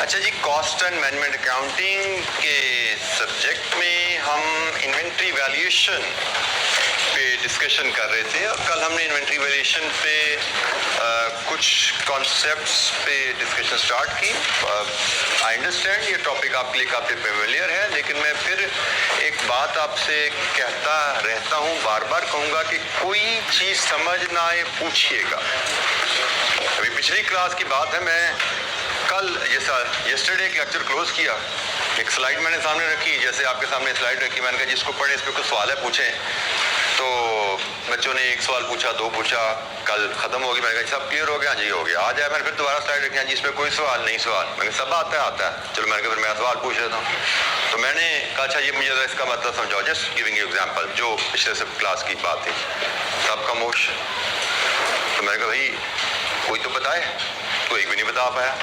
अच्छा जी, cost and management accounting के subject में हम इन्वेंट्री वैल्यूएशन पे डिस्कशन कर रहे थे और कल हमने इन्वेंट्री वैल्यूएशन पे कुछ कॉन्सेप्ट्स पे डिस्कशन स्टार्ट की। आई अंडरस्टैंड ये टॉपिक आपके लिए काफ़ी फेमिलियर है, लेकिन मैं फिर एक बात आपसे कहता रहता हूँ, बार बार कहूँगा कि कोई चीज़ समझ ना आए पूछिएगा। अभी पिछली क्लास की बात है, मैं कल जैसा यस्टरडे एक लेक्चर क्लोज किया, एक स्लाइड मैंने सामने रखी, जैसे आपके सामने स्लाइड रखी, मैंने कहा जिसको पढ़े इस पर कुछ सवाल है पूछें। तो बच्चों ने एक सवाल पूछा, दो पूछा, कल खत्म हो गई। मैंने कहा सब क्लियर हो गया? जी हो गया। आज आया मैंने फिर दोबारा स्लाइड रखी, हाँ जी इसमें कोई सवाल नहीं। सवाल मैंने सब आता है। चलो मैंने कहा फिर मैं सवाल पूछ लेता हूँ। तो मैंने कहा अच्छा ये मुझे इसका मतलब समझाओ, जस्ट गिविंग यू एग्जाम्पल, जो पिछले सब क्लास की बात थी, सबका मोश। तो मैंने कहा भाई कोई तो बताए, तो एक भी नहीं बता पाया।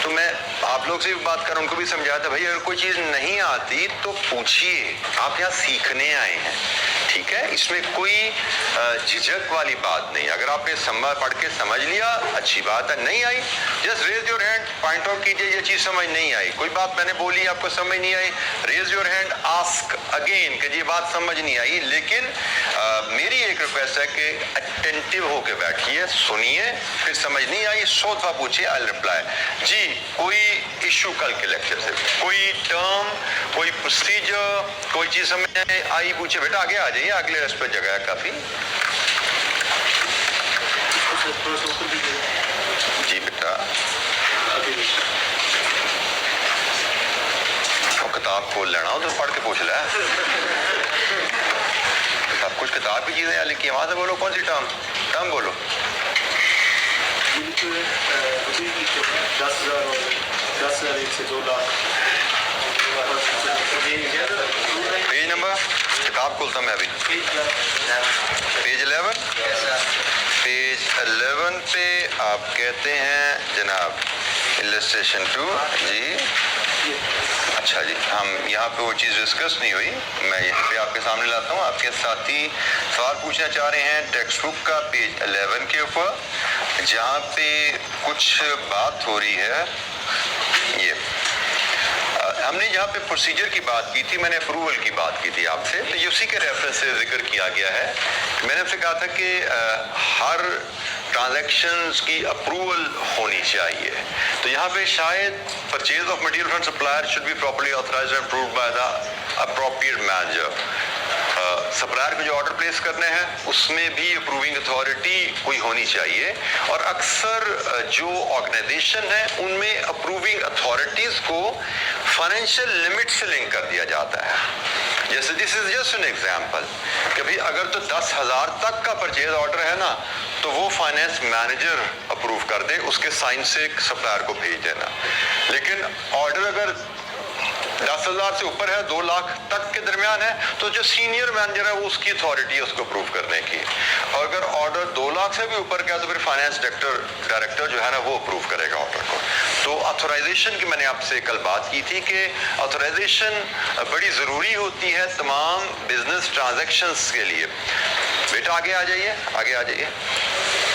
तो मैं आप लोग से भी बात कर, उनको भी समझाया था भाई अगर कोई चीज़ नहीं आती तो पूछिए, आप यहाँ सीखने आए हैं, ठीक है? इसमें कोई झिझक वाली बात नहीं। अगर आपने पढ़ के समझ लिया अच्छी बात है, नहीं I just raise your hand, point out कीजिए ये चीज़ समझ नहीं आई, कोई बात मैंने बोली आपको समझ नहीं आई, raise your hand, ask again कि ये बात समझ नहीं आई। लेकिन मेरी एक रिक्वेस्ट है कि अटेंटिव होके बैठिए, सुनिए, फिर समझ नहीं आई 100 दफा पूछिए, आई रिप्लाई। जी कोई इशू कल के लेक्चर से, कोई टर्म, कोई प्रोसीजर, कोई चीज़ समझ आई पूछे, बेटा आगे आ जाइए, अगले रस पे जगह है काफ़ी। जी बेटा तो किताब खोल लेना हो तो पढ़ के पूछ ले। सब कुछ किताब की चीज़ें लिखी, वहाँ से बोलो कौन सी टर्म बोलो। 10,000 से 2 लाख। पेज नंबर, किताब खोलता मैं अभी, पेज 11। पेज 11 पे आप कहते हैं जनाब इलस्ट्रेशन 2 जी। अच्छा जी, हम यहाँ पे वो चीज़ डिस्कस नहीं हुई, मैं यहाँ पे आपके सामने लाता हूँ। आपके साथी सवाल पूछना चाह रहे हैं टेक्स्ट बुक का पेज 11 के ऊपर, जहाँ पे कुछ बात हो रही है। ये हमने जहाँ पे प्रोसीजर की बात की थी, मैंने अप्रूवल की बात की थी आपसे, तो ये उसी के रेफरेंस से जिक्र किया गया है। मैंने आपसे कहा था कि हर ट्रांजैक्शंस की अप्रूवल होनी चाहिए। तो यहाँ पे शायद purchase of material from supplier should be properly authorised and approved by the appropriate manager. Supplier को जो ऑर्डर प्लेस करने हैं उसमें भी अप्रूविंग अथॉरिटी कोई होनी चाहिए, और अक्सर जो ऑर्गेनाइजेशन है उनमें अप्रूविंग अथॉरिटीज को फाइनेंशियल लिमिट से लिंक कर दिया जाता है। जैसे this is just an example कि भाई अगर तो 10,000 तक का परचेज ऑर्डर है ना, तो वो फाइनेंस मैनेजर अप्रूव कर दे, उसके साइन से सप्लायर को भेज देना। लेकिन ऑर्डर अगर 10,000 से ऊपर है, 2 लाख तक के दरमियान है, तो जो सीनियर मैनेजर है वो उसकी अथॉरिटी है उसको अप्रूव करने की। और अगर ऑर्डर 2 लाख से भी ऊपर का है तो फिर फाइनेंस डायरेक्टर जो है ना वो अप्रूव करेगा ऑर्डर को। तो ऑथराइजेशन की मैंने आपसे कल बात की थी कि ऑथराइजेशन बड़ी ज़रूरी होती है तमाम बिजनेस ट्रांजेक्शन्स के लिए। बेटा आगे आ जाइए, आगे आ जाइए,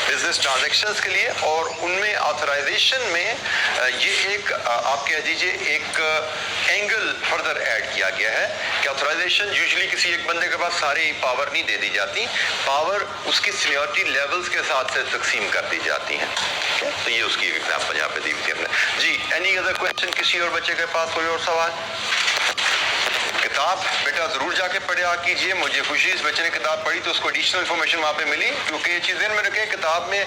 बिजनेस ट्रांजैक्शंस के लिए। और उनमें ऑथराइजेशन में ये एक आप कह दीजिए एक एंगल फर्दर ऐड किया गया है कि ऑथराइजेशन यूजुअली किसी एक बंदे के पास सारी पावर नहीं दे दी जाती, पावर उसकी सीनियरिटी लेवल्स के साथ से तकसीम कर दी जाती हैं। तो ये उसकी एक एग्जांपल यहाँ पे दी हुई थी हमने। जी एनी अदर क्वेश्चन किसी और बच्चे के पास कोई और सवाल? किताब बेटा जरूर जाके पढ़ा कीजिए, मुझे खुशी इस बच्चे ने किताब पढ़ी तो उसको एडिशनल इन्फॉर्मेशन वहाँ पे मिली, क्योंकि ये चीज़ें में रखें किताब में।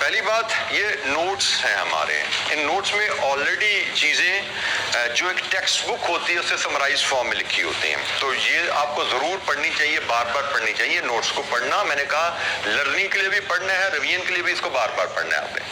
पहली बात ये नोट्स हैं हमारे, इन नोट्स में ऑलरेडी चीज़ें जो एक टेक्स्ट बुक होती है उससे समराइज फॉर्म में लिखी होती हैं, तो ये आपको ज़रूर पढ़नी चाहिए, बार बार पढ़नी चाहिए। नोट्स को पढ़ना, मैंने कहा लर्निंग के लिए भी पढ़ना है, रिवीजन के लिए भी इसको बार बार पढ़ना है आपने।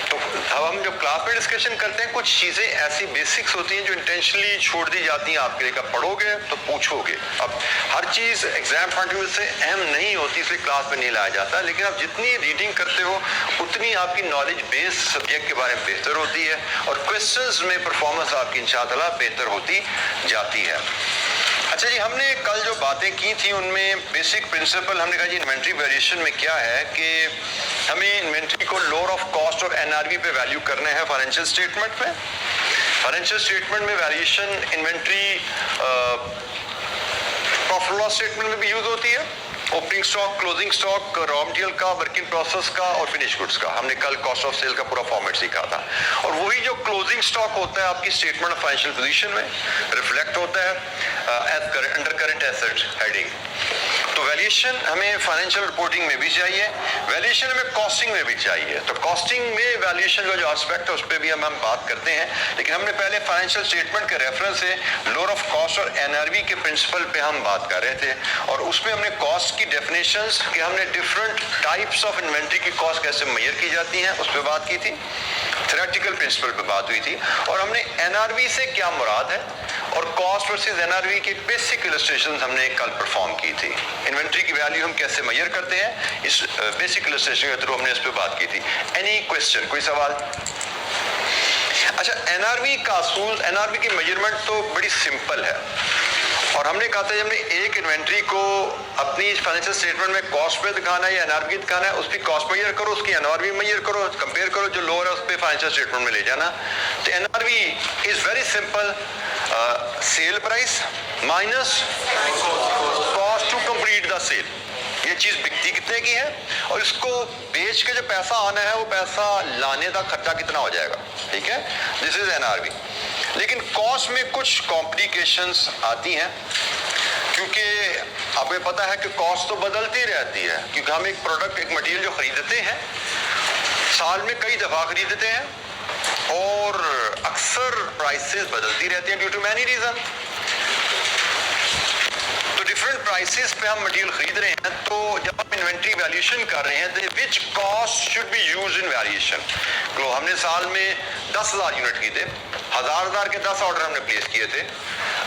तो अब हम जब क्लास में डिस्कशन करते हैं कुछ चीज़ें ऐसी बेसिक्स होती हैं जो इंटेंशनली छोड़ दी जाती हैं आपके लिए, पढ़ोगे तो पूछोगे। अब हर चीज़ एग्जाम पॉइंट ऑफ व्यू से अहम नहीं होती, इसलिए क्लास में नहीं लाया जाता, लेकिन आप जितनी रीडिंग करते हो उतनी आपकी नॉलेज बेस्ड सब्जेक्ट के बारे में बेहतर होती है और क्वेश्चंस में परफॉर्मेंस आपकी इंशाअल्लाह बेहतर होती जाती है। अच्छा जी, हमने कल जो बातें की थी उनमें बेसिक प्रिंसिपल हमने कहा जी इन्वेंट्री वेरिएशन में क्या है कि हमें इन्वेंट्री को लोअर ऑफ कॉस्ट और एनआरवी पे वैल्यू करना है फाइनेंशियल स्टेटमेंट में। फाइनेंशियल स्टेटमेंट में valuation inventory profit loss statement में भी यूज होती है, opening stock, closing stock, raw material का, वर्क इन प्रोसेस का और फिनिश गुड्स का। हमने कल कॉस्ट ऑफ सेल का पूरा फॉर्मेट सीखा था। और वही जो क्लोजिंग स्टॉक होता है आपकी स्टेटमेंट ऑफ फाइनेंशियल पोजीशन में रिफ्लेक्ट होता है अंडर करंट एसेट हेडिंग। तो वैल्यूएशन हमें फाइनेंशियल रिपोर्टिंग में भी चाहिए, वैल्यूएशन हमें कॉस्टिंग में भी चाहिए। तो कॉस्टिंग में वैल्यूएशन का जो एस्पेक्ट है उस पर भी हम बात करते हैं, लेकिन हमने पहले फाइनेंशियल स्टेटमेंट के रेफरेंस से लोअर ऑफ कॉस्ट और एनआरवी के प्रिंसिपल पे हम बात कर रहे थे। और उसमें हमने कॉस्ट की डेफिनेशंस कि हमने डिफरेंट टाइप्स ऑफ इन्वेंट्री की कॉस्ट कैसे मेजर की जाती हैं उस पर बात की थी, थ्योरेटिकल प्रिंसिपल पे बात हुई थी। और हमने एनआरवी से क्या मुराद है और कॉस्ट वर्सेस एनआरवी के बेसिक इलस्ट्रेशंस हमने कल परफॉर्म की थी। इन्वेंट्री की वैल्यू हम कैसे मेजर करते हैं इस बेसिक इलस्ट्रेशन के थ्रू हमने इस पे बात की थी। एनी क्वेश्चन, कोई सवाल? अच्छा, एनआरवी का असूल, एनआरवी की मेजरमेंट तो बड़ी सिंपल है और हमने कहा था जब हमने एक इन्वेंट्री को अपनी फाइनेंशियल स्टेटमेंट में कॉस्ट पे दिखाना है या एनआरवी दिखाना है, उसकी कॉस्ट मेजर करो, उसकी एनआरवी मेजर करो, कंपेयर करो, जो लोअर है उस पे फाइनेंशियल स्टेटमेंट में ले जाना। तो NRV is very simple, sale price minus cost to complete the sale. ये चीज बिकती कितने की है और इसको बेच के जो पैसा आना है वो पैसा लाने का खर्चा कितना हो जाएगा, ठीक है। This is NRV. लेकिन कॉस्ट में कुछ कॉम्प्लिकेशंस आती हैं क्योंकि आपको पता है कि कॉस्ट तो बदलती रहती है, क्योंकि हम एक प्रोडक्ट, एक मटेरियल जो खरीदते हैं साल में कई दफा खरीदते हैं और अक्सर प्राइसेस बदलती रहती हैं ड्यू टू मैनी रीजन। तो डिफरेंट प्राइसेस पे हम मटेरियल खरीद रहे हैं, तो जब हम इन्वेंट्री वैल्यूएशन कर रहे हैं which cost should be used in valuation. तो हमने साल में 10,000 यूनिट खरीदे, 1000 के 10 ऑर्डर हमने प्लेस किए थे।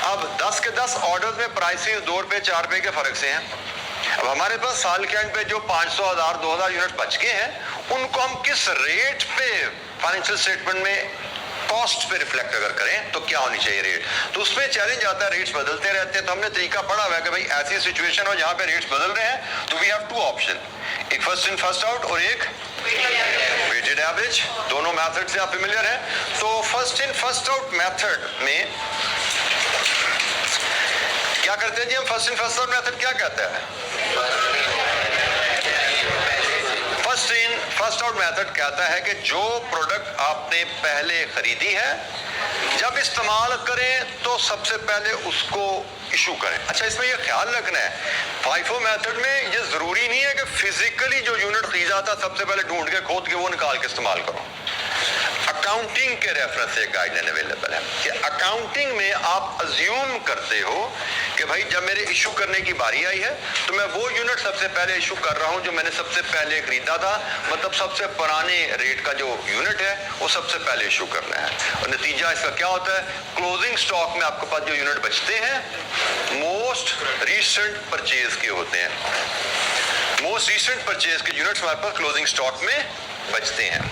अब 10 के 10 ऑर्डर में प्राइसेस 2 रुपए 4 रुपए के फर्क से हैं। अब हमारे पास साल के एंड पे जो 500, 1000, 2000 यूनिट बच गए हैं उनको हम किस रेट पे फाइनेंशियल स्टेटमेंट में कॉस्ट पे रिफ्लेक्ट अगर करें तो क्या होनी चाहिए रेट। तो उसमें चैलेंज आता है, रेट्स बदलते रहते हैं। तो हमने तरीका पढ़ा हुआ है कि भाई ऐसी सिचुएशन हो जहां पे रेट्स बदल रहे हैं तो वी हैव 2 ऑप्शन, एक फर्स्ट इन फर्स्ट आउट और एक वेटेड एवरेज। दोनों मेथड से आप फेमिलियर हैं। तो first in first out method में क्या करते हैं जी हम? First in first out method क्या कहता है? First in first out method कहता है कि जो प्रोडक्ट आपने पहले खरीदी है जब इस्तेमाल करें तो सबसे पहले उसको इशू करें। अच्छा, इसमें यह ख्याल रखना है फाइफो मेथड में ये जरूरी नहीं है कि फिजिकली जो यूनिट खरीदा था सबसे पहले ढूंढ के खोद के वो निकाल के इस्तेमाल करो। अकाउंटिंग के रेफरेंस से गाइडलाइन अवेलेबल है कि अकाउंटिंग में आप अज्यूम करते हो कि भाई जब मेरे इशू करने की बारी आई है तो मैं वो यूनिट सबसे पहले इशू कर रहा हूं जो मैंने सबसे पहले खरीदा था, मतलब सबसे पुराने रेट का जो यूनिट है वो सबसे पहले इशू करना है। और नतीजा इसका क्या होता है? क्लोजिंग स्टॉक में आपके पास जो यूनिट बचते हैं मोस्ट रीसेंट परचेज के होते हैं। मोस्ट रीसेंट परचेज के यूनिट्स हमारे पास क्लोजिंग स्टॉक में बचते हैं।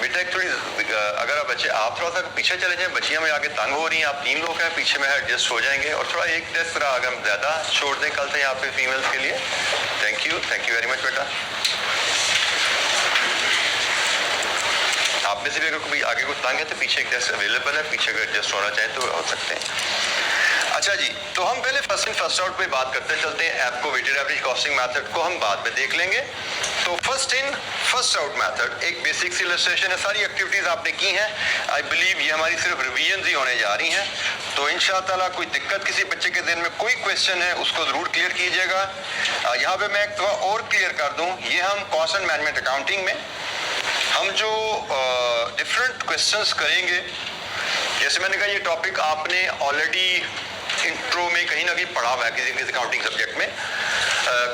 बेटा थोड़ी अगर आप बच्चे आप थोड़ा सा पीछे चले जाएं, बच्चियां में आगे तंग हो रही हैं, आप 3 लोग हैं पीछे में एडजस्ट हो जाएंगे। और थोड़ा एक डेस्क तरह अगर हम ज्यादा छोड़ दें कल से यहाँ पे फीमेल्स के लिए। थैंक यू वेरी मच बेटा। आप में से भी अगर कोई आगे कुछ तंग है तो पीछे एक डेस्क अवेलेबल है, पीछे अगर एडजस्ट होना चाहें तो हो सकते हैं। अच्छा जी, तो हम पहले फर्स्ट इन फर्स्ट आउट पे बात करते चलते हैं। ऐप को वेटेड एवरेज कॉस्टिंग मेथड को हम बाद में देख लेंगे। तो first in first out method एक बेसिक सी इलस्ट्रेशन है, सारी एक्टिविटीज आपने की हैं। आई बिलीव ये हमारी सिर्फ रिवीजन ही होने जा रही हैं। तो इंशाअल्लाह कोई दिक्कत किसी बच्चे के दिन में कोई क्वेश्चन है उसको जरूर क्लियर कीजिएगा। यहाँ पे मैं एक दफा और क्लियर कर दूं, ये हम कॉस्ट एंड मैनेजमेंट अकाउंटिंग में हम जो डिफरेंट क्वेश्चंस करेंगे, जैसे मैंने कहा ये टॉपिक आपने ऑलरेडी इंट्रो में कहीं ना कहीं पढ़ा हुआ है किसी अकाउंटिंग सब्जेक्ट में।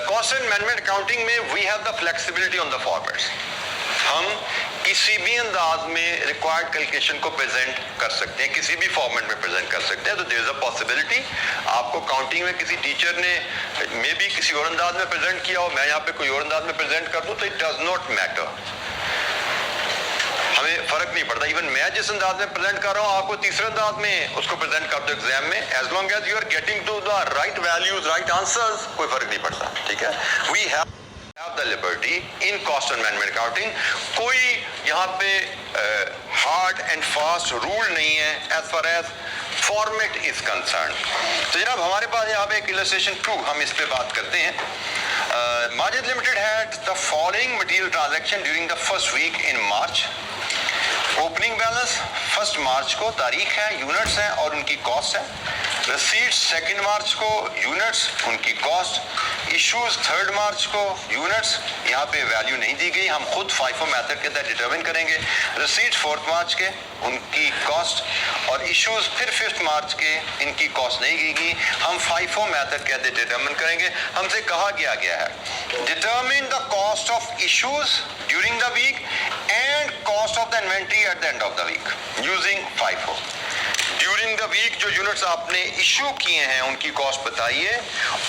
कॉस्ट एंड मैनेजमेंट अकाउंटिंग में we have the flexibility on the formats. हम किसी भी अंदाज में रिक्वायर्ड कैलकुलेशन को प्रेजेंट कर सकते हैं, किसी भी फॉर्मेट में प्रेजेंट कर सकते हैं। तो देयर इज अ पॉसिबिलिटी आपको काउंटिंग में किसी टीचर ने मे बी किसी और अंदाज में प्रेजेंट किया हो, मैं यहाँ पे कोई और अंदाज में प्रेजेंट कर दूं, तो इट डज नॉट मैटर। हमें फर्क नहीं पड़ता। इवन मैं जिस अंदाज में प्रेजेंट कर रहा हूँ आपको तीसरे अंदाज में उसको प्रेजेंट कर दो एग्जाम में, as long as you are getting to the right values, right answers, कोई फर्क नहीं पड़ता। ठीक है, we have the liberty in cost and management accounting. कोई यहाँ पे हार्ड एंड फास्ट रूल नहीं है as far as format is concern. तो जनाब हमारे पास यहाँ पे एक इलस्ट्रेशन 2 हम इस पे बात करते हैं। Majid Limited had the following material transaction during the first week in March. Opening balance 1 मार्च को तारीख है, यूनिट्स हैं और उनकी कॉस्ट है। रिसीट्स 2 मार्च को, यूनिट्स, उनकी कॉस्ट। इश्यूज 3 मार्च को, यूनिट्स, यहाँ पे वैल्यू नहीं दी गई, हम खुद FIFO मेथड के तहत डिटरमिन करेंगे। रिसीट्स 4 मार्च के, उनकी कॉस्ट, और इश्यूज फिर 5 मार्च के, इनकी कॉस्ट नहीं गई, हम FIFO मेथड के तहत डिटरमिन करेंगे। हमसे कहा गया है determine the cost of issues during the week and cost of the inventory at the end of the week using FIFO। During the week जो यूनिट्स आपने इश्यू किए हैं उनकी कॉस्ट बताइए,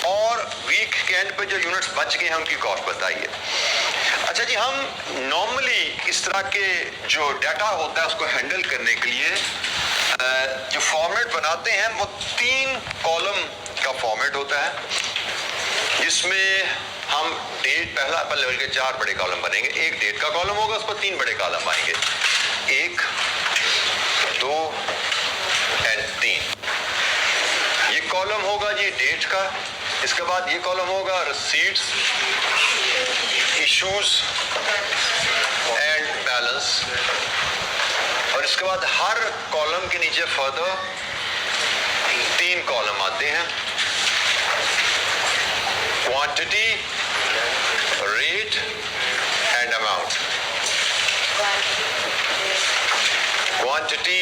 और वीक के एंड पे जो यूनिट्स बच गए हैं उनकी कॉस्ट बताइए। अच्छा जी, हम नॉर्मली इस तरह के जो डाटा होता है उसको हैंडल करने के लिए जो फॉर्मेट बनाते हैं वो 3 कॉलम का फॉर्मेट होता है, जिसमें हम डेट पहला लेवल के 4 बड़े कॉलम बनेंगे। एक डेट का कॉलम होगा, उस पर 3 बड़े कॉलम आएंगे, 1, 2 एंड 3। ये कॉलम होगा जी डेट का, इसके बाद ये कॉलम होगा रिसीट्स, इश्यूज एंड बैलेंस, और इसके बाद हर कॉलम के नीचे फर्दर 3 कॉलम आते हैं, quantity, rate and amount. Quantity,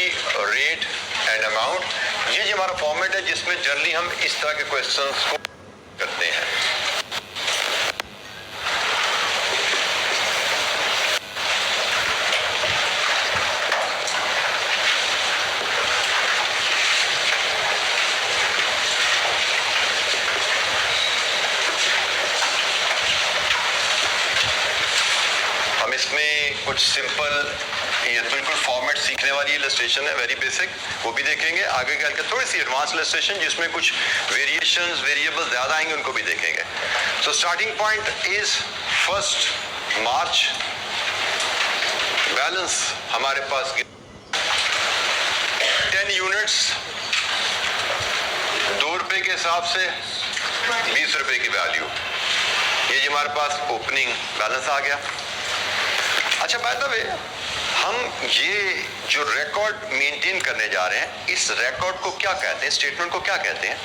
rate and amount, ये हमारा फॉर्मेट है जिसमें जनरली हम इस तरह के क्वेश्चंस को करते हैं। हम इसमें कुछ सिंपल, ये बिल्कुल फॉर्मेट सीखने वाली इलस्ट्रेशन है, वेरी बेसिक, वो भी देखेंगे। आगे चल के थोड़ी सी एडवांस इलस्ट्रेशन जिसमें कुछ वेरिएशंस, वेरिएबल ज्यादा आएंगे, उनको भी देखेंगे। So starting point is 1 March. Balance हमारे पास 10 यूनिट्स, 2 रुपए के हिसाब से 20 रुपए की वैल्यू, ये जी हमारे पास ओपनिंग बैलेंस आ गया। अच्छा, बाय द वे, हम ये जो रिकॉर्ड मेंटेन करने जा रहे हैं, इस रिकॉर्ड को क्या कहते हैं, स्टेटमेंट को क्या कहते हैं,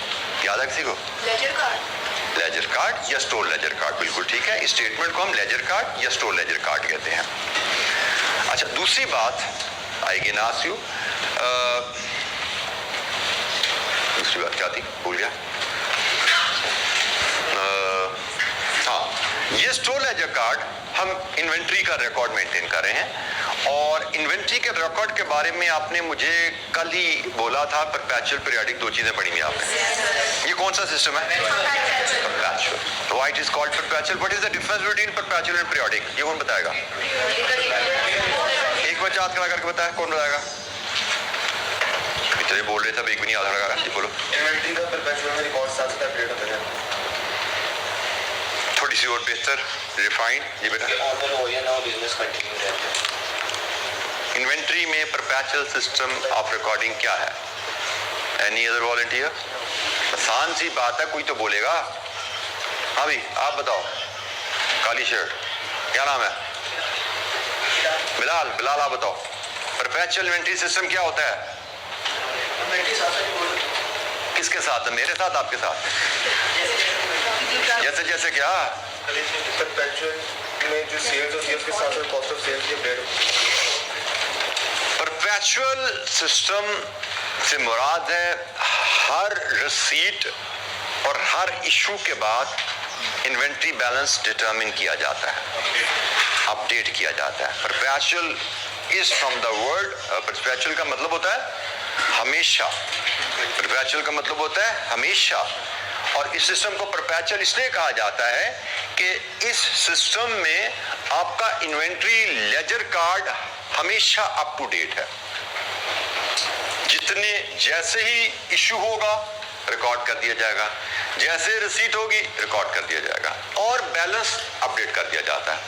याद है किसी को? Laser card. लेजर कार्ड या स्टोर लेजर कार्ड, बिल्कुल ठीक है। स्टेटमेंट को हम लेजर कार्ड या स्टोर लेजर कार्ड कहते हैं। अच्छा, दूसरी बात आएगी ना आस्क यू, दूसरी बात क्या थी, भूल गया। हाँ, ये स्टोर लेजर कार्ड हम इन्वेंट्री का रिकॉर्ड मेंटेन कर रहे हैं, और इन्वेंट्री के रिकॉर्ड के बारे में आपने मुझे कल ही बोला था, परपेचुअल पीरियोडिक, 2 चीजें पढ़ी हुई आपने। ये कौन सा सिस्टम है? Perpetual. Why it is called perpetual? What is the difference between perpetual and periodic? ये कौन बताएगा? एक बार याद करा करके बताया, कौन बताएगा? इतने बोल रहे थे, एक भी नहीं याद लगा, बोलो। इन्वेंट्री का परपेचुअल में रिकॉर्ड साथ साथ अपडेट होता है, थोड़ी सी और बेहतर रिफाइंड। जी बेटा, इन्वेंट्री में परपेचुअल सिस्टम ऑफ रिकॉर्डिंग क्या है? Any other volunteer? आसान सी बात है, कोई तो बोलेगा। हाँ भाई, आप बताओ। काली शर्ट, क्या नाम है? बिलाल। बिलाल, आप बताओ, परपेचुअल इन्वेंट्री सिस्टम क्या होता है? किसके साथ है? मेरे साथ, आपके साथ? जैसे जैसे क्या? परपेचुअल में जो सेल्स होती है उसके साथ साथ कॉस्ट ऑफ सेल्स की अपडेट। परपेचुअल सिस्टम से मुराद है हर रिसीट और हर इशू के बाद इन्वेंट्री बैलेंस डिटरमिन किया जाता है, अपडेट किया जाता है। Perpetual is from the word, perpetual का मतलब होता है हमेशा। परपेचुअल का मतलब होता है हमेशा, और इस सिस्टम को परपेचुअल इसलिए कहा जाता है कि इस सिस्टम में आपका इन्वेंट्री लेजर कार्ड हमेशा अप टू डेट है। जितने जैसे ही इशू होगा रिकॉर्ड कर दिया जाएगा, जैसे रिसीट होगी रिकॉर्ड कर दिया जाएगा और बैलेंस अपडेट कर दिया जाता है।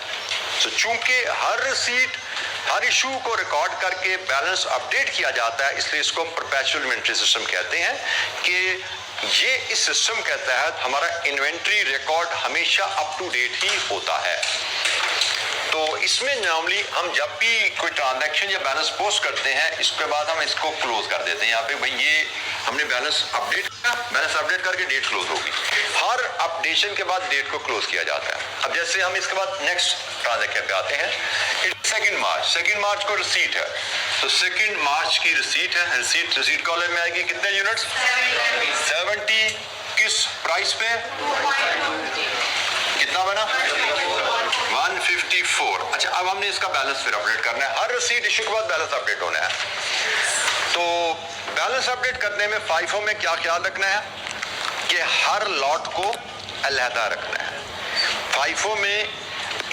तो चूंकि हर रिसीट हर इशू को रिकॉर्ड करके बैलेंस अपडेट किया जाता है, इसलिए इसको हम परपेचुअल इन्वेंट्री सिस्टम कहते हैं कि ये इस सिस्टम के तहत हमारा इन्वेंट्री रिकॉर्ड हमेशा अप टू डेट ही होता है। तो इसमें नॉर्मली हम जब भी कोई ट्रांजैक्शन या बैलेंस पोस्ट करते हैं, इसके बाद हम इसको क्लोज कर देते हैं। यहाँ पे भाई ये हमने बैलेंस अपडेट किया, बैलेंस अपडेट करके डेट क्लोज होगी। हर अपडेशन के बाद डेट को क्लोज किया जाता है। अब जैसे हम इसके बाद नेक्स्ट ट्रांजैक्शन पे आते हैं, 2 मार्च को रिसीट है, तो 2 मार्च की रिसीट है। रिसीट कॉलम में आएगी कितने यूनिट्स? 70। किस प्राइस पे? कितना बना? 154। अच्छा, अब हमने इसका बैलेंस फिर अपडेट करना है। हर रिसीट इशू के बाद बैलेंस अपडेट होना है। तो बैलेंस अपडेट करने में FIFO में क्या ख्याल रखना है कि हर लॉट को अलहदा रखना है। FIFO में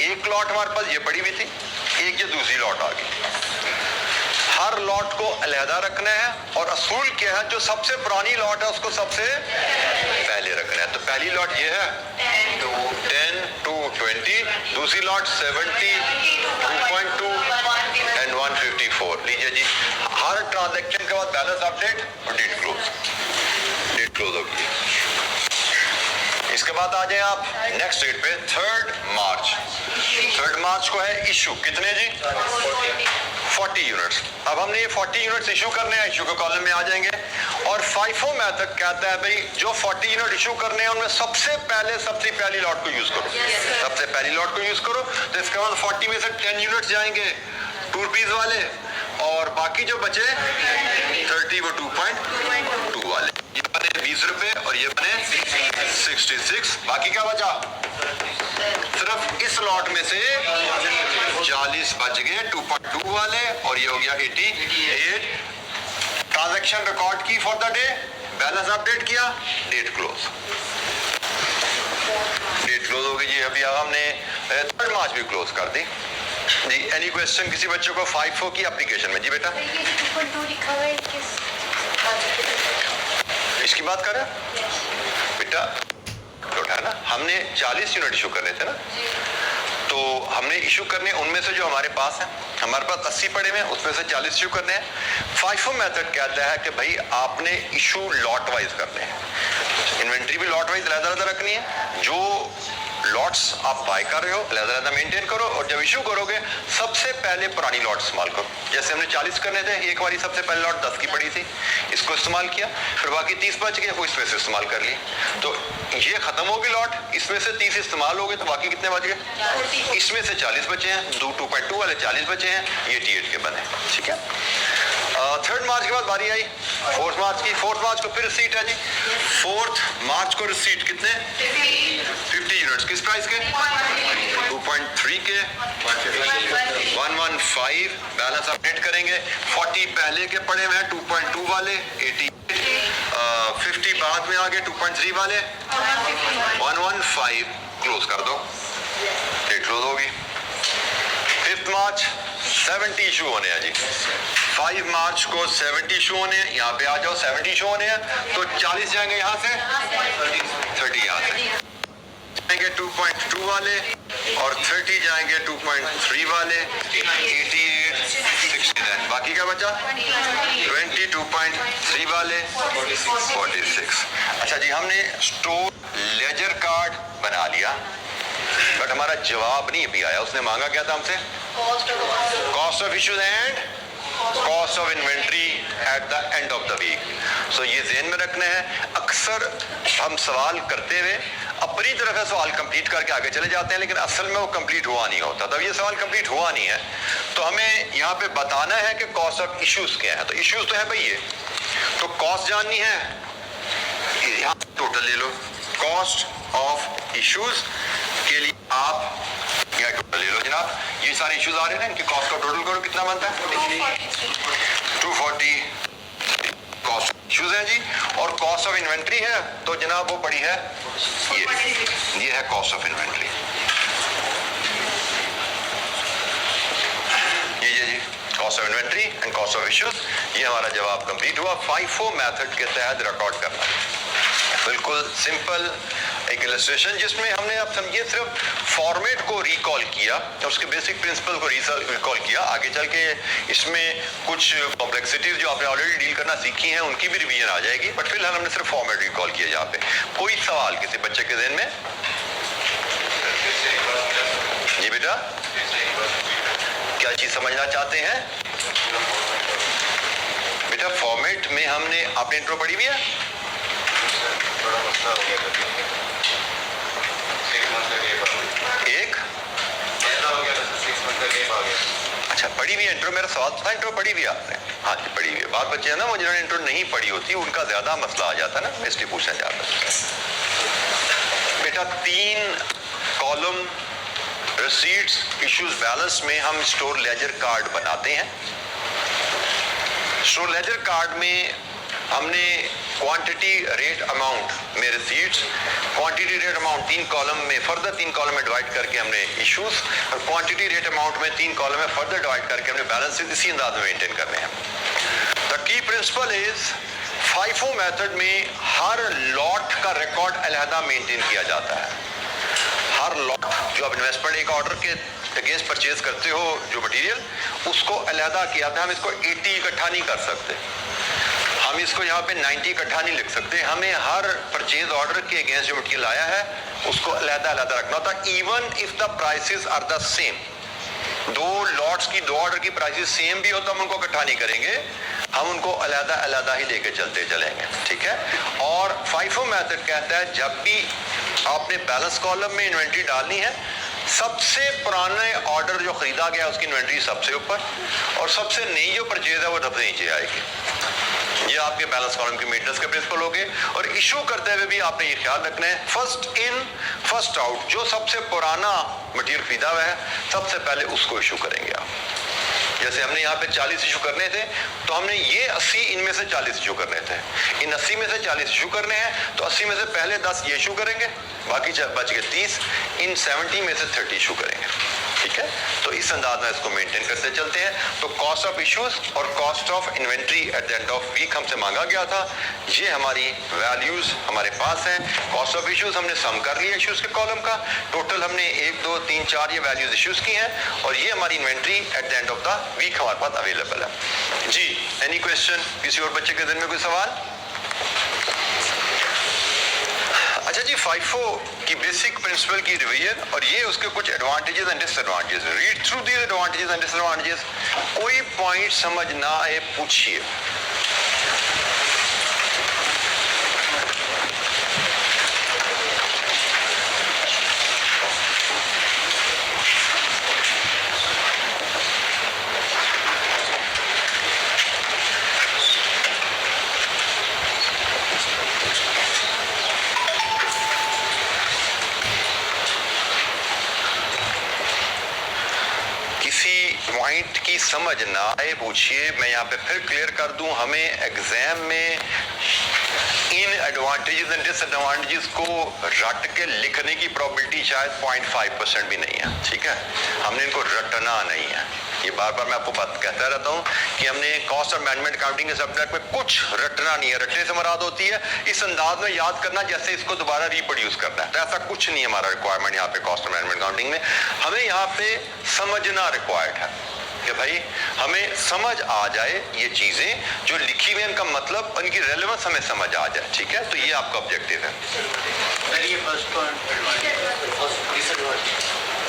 एक लॉट हमारे पास ये पड़ी हुई थी, एक ये दूसरी लॉट आ गई। हर लॉट को अलहदा रखना है और असूल क्या है, जो सबसे पुरानी लॉट है उसको सबसे पहले रखना है। तो पहली लॉट ये है 10 to 20, दूसरी लॉट 70, 2.2 एंड 154। लीजिए जी, हर ट्रांजैक्शन के बाद बैलेंस अपडेट और डेट क्लोज होगी। इसके बाद आ जाए आप नेक्स्ट डेट पे 3 मार्च को है इशू। कितने जी? 40 यूनिट्स। अब हमने ये 40 यूनिट्स इशू करने हैं, इशू के कॉलम में आ जाएंगे और FIFO मेथड कहता है भाई जो 40 यूनिट इशू करने हैं उनमें सबसे पहली लॉट को यूज करो। सबसे पहली लॉट को यूज करो। तो इसके बाद 40 में से 10 यूनिट्स जाएंगे 2 रुपीज वाले और बाकी जो बचे 30 वो 2.2 वाले। ये बने 20 रुपए और ये बने 66। बाकी क्या बचा? सिर्फ इस लॉट में से 40 बच गए 2.2 वाले और ये हो गया 88। ट्रांजैक्शन रिकॉर्ड की for the day, balance update किया, डेट क्लोज हो गई जी। अभी हमने 3 मार्च भी क्लोज कर दी जी। एनी क्वेश्चन किसी बच्चों को FIFO की एप्लीकेशन में? जी बेटा, इसकी बात करें बेटा, है ना, हमने 40 यूनिट इशू करने थे ना, तो हमने इशू करने उनमें से जो हमारे पास है, हमारे पास 80 पड़े हुए हैं, उसमें से 40 इशू करने हैं। FIFO मेथड कहता है कि भाई आपने इशू लॉट वाइज करने हैं। इन्वेंट्री भी लॉट वाइज अलग-अलग रखनी है। जो लॉट्स आप बाय कर रहे हो अलग-अलग मेंटेन करो और जब इशू करोगे सबसे पहले पुरानी लॉट इस्तेमाल करो। जैसे हमने 40 करने थे, एक बारी सबसे पहले लॉट 10 की पड़ी थी, इसको इस्तेमाल किया, फिर बाकी 30 बच गए, वो इसमें से इस्तेमाल कर लिए। तो ये खत्म होगी लॉट, इसमें से 30 इस्तेमाल हो गए, तो बाकी कितने बच गए? इसमें से 40 बचे हैं, 2.2 वाले 40 बचे हैं, ये 88 के बने। ठीक है। 3 मार्च के बाद बारी आई 4 मार्च की। 4 मार्च को फिर रिसीट है जी। 4 मार्च को रिसीट कितने? 50 यूनिट्स। किस प्राइस के? 2.3 के 115। बैलेंस अपडेट करेंगे। 40 पहले के पड़े हुए हैं 2.2 वाले 88, 50 बाद में आ गए 2.3 वाले 115। क्लोज कर दो, डेट क्लोज होगी। 5 मार्च 70 इशू होने हैं जी। 5 मार्च को 70 इशू होने हैं, यहाँ पे आ जाओ 70 इशू होने हैं, तो 40 जाएंगे यहाँ से, 30 यहाँ से जाएंगे 2.2 वाले और 30 जाएंगे 2.3 वाले, 88, 69। बाकी क्या बचा? 22.3 वाले 46। अच्छा जी, हमने स्टोर लेजर कार्ड बना लिया, बट हमारा जवाब नहीं अभी आया। उसने मांगा क्या था हमसे? Cost of issues and cost of inventory at the end of the week. So ये ज़हन में रखना है। अक्सर हम सवाल करते हुए अपनी तरफ से सवाल कंप्लीट करके आगे चले जाते हैं, लेकिन असल में वो कंप्लीट हुआ नहीं होता। तब ये सवाल कंप्लीट हुआ नहीं है, तो हमें यहाँ पे बताना है कि कॉस्ट ऑफ इश्यूज क्या है। तो इश्यूज तो है भाई ये, तो कॉस्ट जाननी है, यहाँ टोटल ले लो। कॉस्ट ऑफ इश्यूज के लिए आप यहाँ टोटल ले लो जनाब। ये सारे इश्यूज आ रहे हैं ना, इनकी कॉस्ट का टोटल करो, कितना बनता है? 240 कॉस्ट इश्यूज है जी। और कॉस्ट ऑफ इन्वेंट्री है तो जनाब वो पड़ी है ये है कॉस्ट ऑफ इन्वेंट्री। ये जी inventory and cost of issues. ये हमारा जवाब कंप्लीट हुआ। FIFO मेथड के तहत रिकॉर्ड करना, बिल्कुल सिंपल एक इलस्ट्रेशन जिसमें हमने आप समझिए सिर्फ फॉर्मेट को रिकॉल किया और उसके बेसिक प्रिंसिपल को रिकॉल किया। आगे चल के इसमें कुछ कॉम्प्लेक्सिटीज जो आपने ऑलरेडी डील करना सीखी हैं उनकी भी रिवीजन आ जाएगी, बट फिलहाल हमने सिर्फ फॉर्मेट रिकॉल किया। यहाँ पे कोई सवाल किसी बच्चे के ज़हन में? जी बेटा, क्या चीज समझना चाहते हैं? बेटा फॉर्मेट में हमने, आपने इंट्रो पढ़ी हुई है? एक अच्छा पढ़ी हुई इंट्रो, मेरा सवाल था इंट्रो पढ़ी हुई आपने? हाँ जी पढ़ी हुई है। बात बच्चे हैं ना वो जिन्होंने इंट्रो नहीं पढ़ी होती उनका ज्यादा मसला आ जाता है ना, इसलिए पूछना चाहता हूँ। बेटा 3 कॉलम रिसीट्स इश्यूज बैलेंस में हम स्टोर लेजर कार्ड बनाते हैं। स्टोर लेजर कार्ड में हमने क्वांटिटी रेट अमाउंट में receipts, quantity rate amount 3 column में, फर्दर 3 कॉलम में डिवाइड करके हमने इश्यूज, और क्वांटिटी रेट अमाउंट में 3 कॉलम में फर्दर डिवाइड करके हमने बैलेंसेस इसी अंदाज में मेंटेन करने हैं। The key principal is FIFO method में हर लॉट का रिकॉर्ड अलहदा मेंटेन किया जाता है। हर लॉट जो आप इन्वेस्टमेंट एक ऑर्डर के अगेंस्ट परचेज करते हो जो मटेरियल, उसको अलहदा किया था। हम इसको 80 इकट्ठा नहीं कर सकते, हम इसको यहाँ पे 90 इकट्ठा नहीं लिख सकते। हमें हर परचेज ऑर्डर के अगेंस्ट जो मटेरियल आया है उसको अलहदा रखना होता है, even if the prices are the same. 2 lots की 2 ऑर्डर की प्राइसेस सेम भी हो तो हम उनको इकट्ठा नहीं करेंगे, हम उनको अलहदा ही लेके चलते चलेंगे, ठीक है। और FIFO मेथड कहता है जब भी आपने बैलेंस कॉलम में इन्वेंट्री डालनी है, सबसे पुराने ऑर्डर जो खरीदा गया उसकी इन्वेंट्री सबसे ऊपर और सबसे नई जो परचेज है वो सबसे नीचे आएगी। ये आपके बैलेंस कॉलम की मेंटेनेंस के प्रिंसिपल हो गए। और इशू करते हुए भी आपने ये ख्याल रखना है फर्स्ट इन फर्स्ट आउट, जो सबसे पुराना मटेरियल खरीदा हुआ है सबसे पहले उसको इशू करेंगे आप। जैसे हमने यहाँ पे 40 इशू करने थे तो हमने ये 80 इनमें से 40 इशू करने थे, इन 80 में से 40 इशू करने हैं तो 80 में से पहले 10 ये इशू करेंगे, बाकी बच गए 30, इन 70 में से 30 इशू करेंगे, ठीक है। तो इस अंदाज में इसको मेंटेन करते चलते हैं। तो कॉस्ट ऑफ इश्यूज और cost of inventory at the end of week हमसे मांगा गया था, ये हमारी वैल्यूज हमारे पास हैं। कॉस्ट ऑफ इश्यूज हमने सम कर लिया इश्यूज के कॉलम का, टोटल हमने 1 2 3 4 ये वैल्यूज इश्यूज की हैं, और ये हमारी inventory at the end of the week हमारे पास अवेलेबल है। जी एनी क्वेश्चन, किसी और बच्चे के दिन में कोई सवाल? अच्छा जी, FIFO की बेसिक प्रिंसिपल की रिवीजन और ये उसके कुछ advantages and disadvantages, read through the advantages and disadvantages. कोई पॉइंट समझ ना आए पूछिए। पॉइंट की समझ ना आए पूछिए। मैं यहाँ पे फिर क्लियर कर दूं, हमें एग्जाम में इन एडवांटेजेस एंड डिसएडवांटेजेस को रट के लिखने की प्रोबेबिलिटी शायद 0.5% भी नहीं है, ठीक है। हमने इनको रटना नहीं है, ये बार बार मैं आपको बात कहता रहता हूँ कि हमने कॉस्ट और मैनेजमेंट अकाउंटिंग के सब्जेक्ट में कुछ रटना नहीं है। रटने से मुराद होती है इस अंदाज में याद करना जैसे इसको दोबारा रिप्रोड्यूस करना है, तो ऐसा कुछ नहीं है हमारा रिक्वायरमेंट यहाँ पे कॉस्ट और मैनेजमेंट अकाउंटिंग में। हमें यहाँ पे समझना रिक्वायर्ड है कि भाई हमें समझ आ जाए ये चीजें जो लिखी हुई, इनका मतलब उनकी रेलेवेंस हमें समझ आ जाए, ठीक है। तो ये आपका ऑब्जेक्टिव है।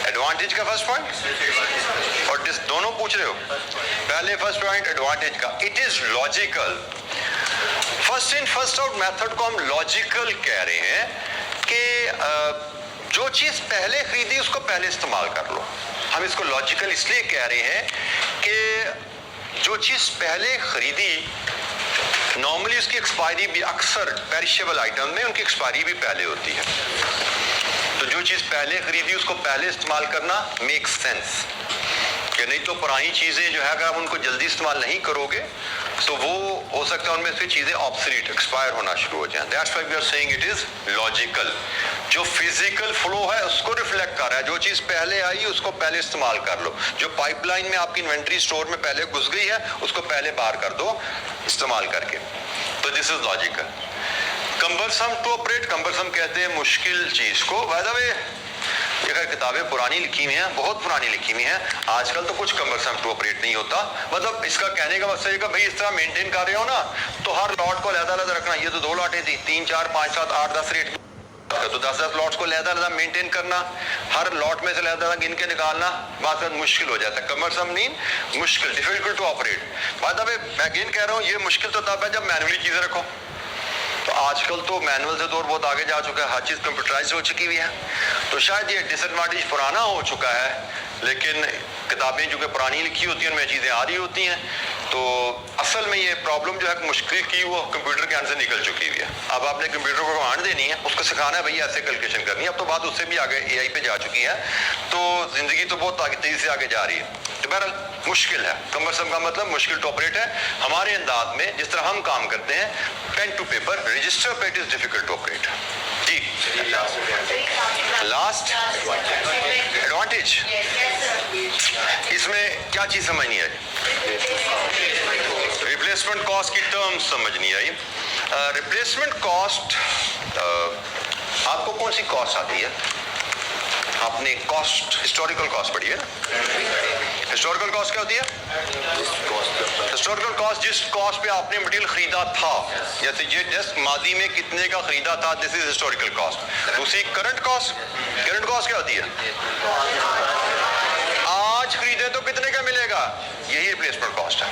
एडवांटेज का फर्स्ट पॉइंट और दोनों पूछ रहे हो? पहले फर्स्ट पॉइंट एडवांटेज का, it is logical. First in first out method को हम लॉजिकल कह रहे हैं कि जो चीज पहले खरीदी उसको पहले इस्तेमाल कर लो। हम इसको लॉजिकल इसलिए कह रहे हैं कि जो चीज पहले खरीदी नॉर्मली उसकी एक्सपायरी भी, अक्सर पेरिशेबल आइटम में उनकी एक्सपायरी भी पहले होती है, तो जो चीज पहले खरीदी उसको पहले इस्तेमाल करना मेक्स सेंस। कि नहीं तो पुरानी चीजें जो है अगर आप उनको जल्दी इस्तेमाल नहीं करोगे तो वो हो सकता है उनमें से चीजें ऑब्सोलीट, एक्सपायर होना शुरू हो जाए। That's why we are saying it is logical. जो फिजिकल फ्लो है उसको रिफ्लेक्ट कर रहा है। जो चीज पहले आई उसको पहले इस्तेमाल कर लो। जो पाइपलाइन में आपकी इन्वेंट्री स्टोर में पहले घुस गई है उसको पहले बाहर कर दो इस्तेमाल करके। तो this is logical. Cumbersome to operate, cumbersome कहते हैं मुश्किल चीज को। बाय द वे अगर किताबें पुरानी लिखी हुई हैं, बहुत पुरानी लिखी हुई हैं, आजकल तो कुछ कंबरसम टू ऑपरेट नहीं होता। मतलब इसका कहने का मकसद है कि भाई इस तरह मेंटेन कर रहे हो ना तो हर लॉट को अलग-अलग रखना। ये तो 2 लॉटें थी, 3 4 5 7 8 10 रेट, तो 10 लॉट्स को अलग-अलग मेंटेन करना, हर लॉट में से अलग-अलग गिन के निकालना बात मुश्किल हो जाता है। कंबरसम मीन मुश्किल, difficult to operate. By the way मैं अगेन कह रहा हूँ ये मुश्किल तो तब है जब मैनुअली चीजें रखो। तो आजकल तो मैनुअल से दौर बहुत आगे जा चुका है, हर चीज कंप्यूटराइज हो चुकी हुई है। तो शायद ये डिसएडवांटेज पुराना हो चुका है, लेकिन किताबें जो कि पुरानी लिखी होती हैं उनमें चीजें आ रही होती हैं। तो असल में ये प्रॉब्लम जो है मुश्किल की वो कंप्यूटर के अंदर निकल चुकी हुई है। अब आपने कंप्यूटर को कमांड देनी है, उसको सिखाना है भाई ऐसे कैलकुलेशन करनी है। अब तो बात उससे भी आगे AI पे जा चुकी है, तो जिंदगी तो बहुत आगे तेजी से आगे जा रही है। तो बहरहाल मुश्किल है। कंबरसम का मतलब मुश्किल टू ऑपरेट है। हमारे अंदाज में जिस तरह हम काम करते हैं पेन टू पेपर, रजिस्टर पे it is difficult to operate. जी लास्ट एडवांटेज, इसमें क्या चीज समझ नहीं आई? रिप्लेसमेंट कॉस्ट की टर्म समझ नहीं आई। रिप्लेसमेंट कॉस्ट आपको कौन सी कॉस्ट आती है? आपने कॉस्ट हिस्टोरिकल कॉस्ट पढ़ी है ना? हिस्टोरिकल कॉस्ट क्या होती है? हिस्टोरिकल कॉस्ट जिस कॉस्ट पे आपने मटेरियल खरीदा था, जैसे ये जस्ट मादी में कितने का खरीदा था, दिस इज हिस्टोरिकल कॉस्ट। दूसरी करंट कॉस्ट, करंट कॉस्ट क्या होती है? आज खरीदे तो कितने का मिलेगा, यही रिप्लेसमेंट कॉस्ट है।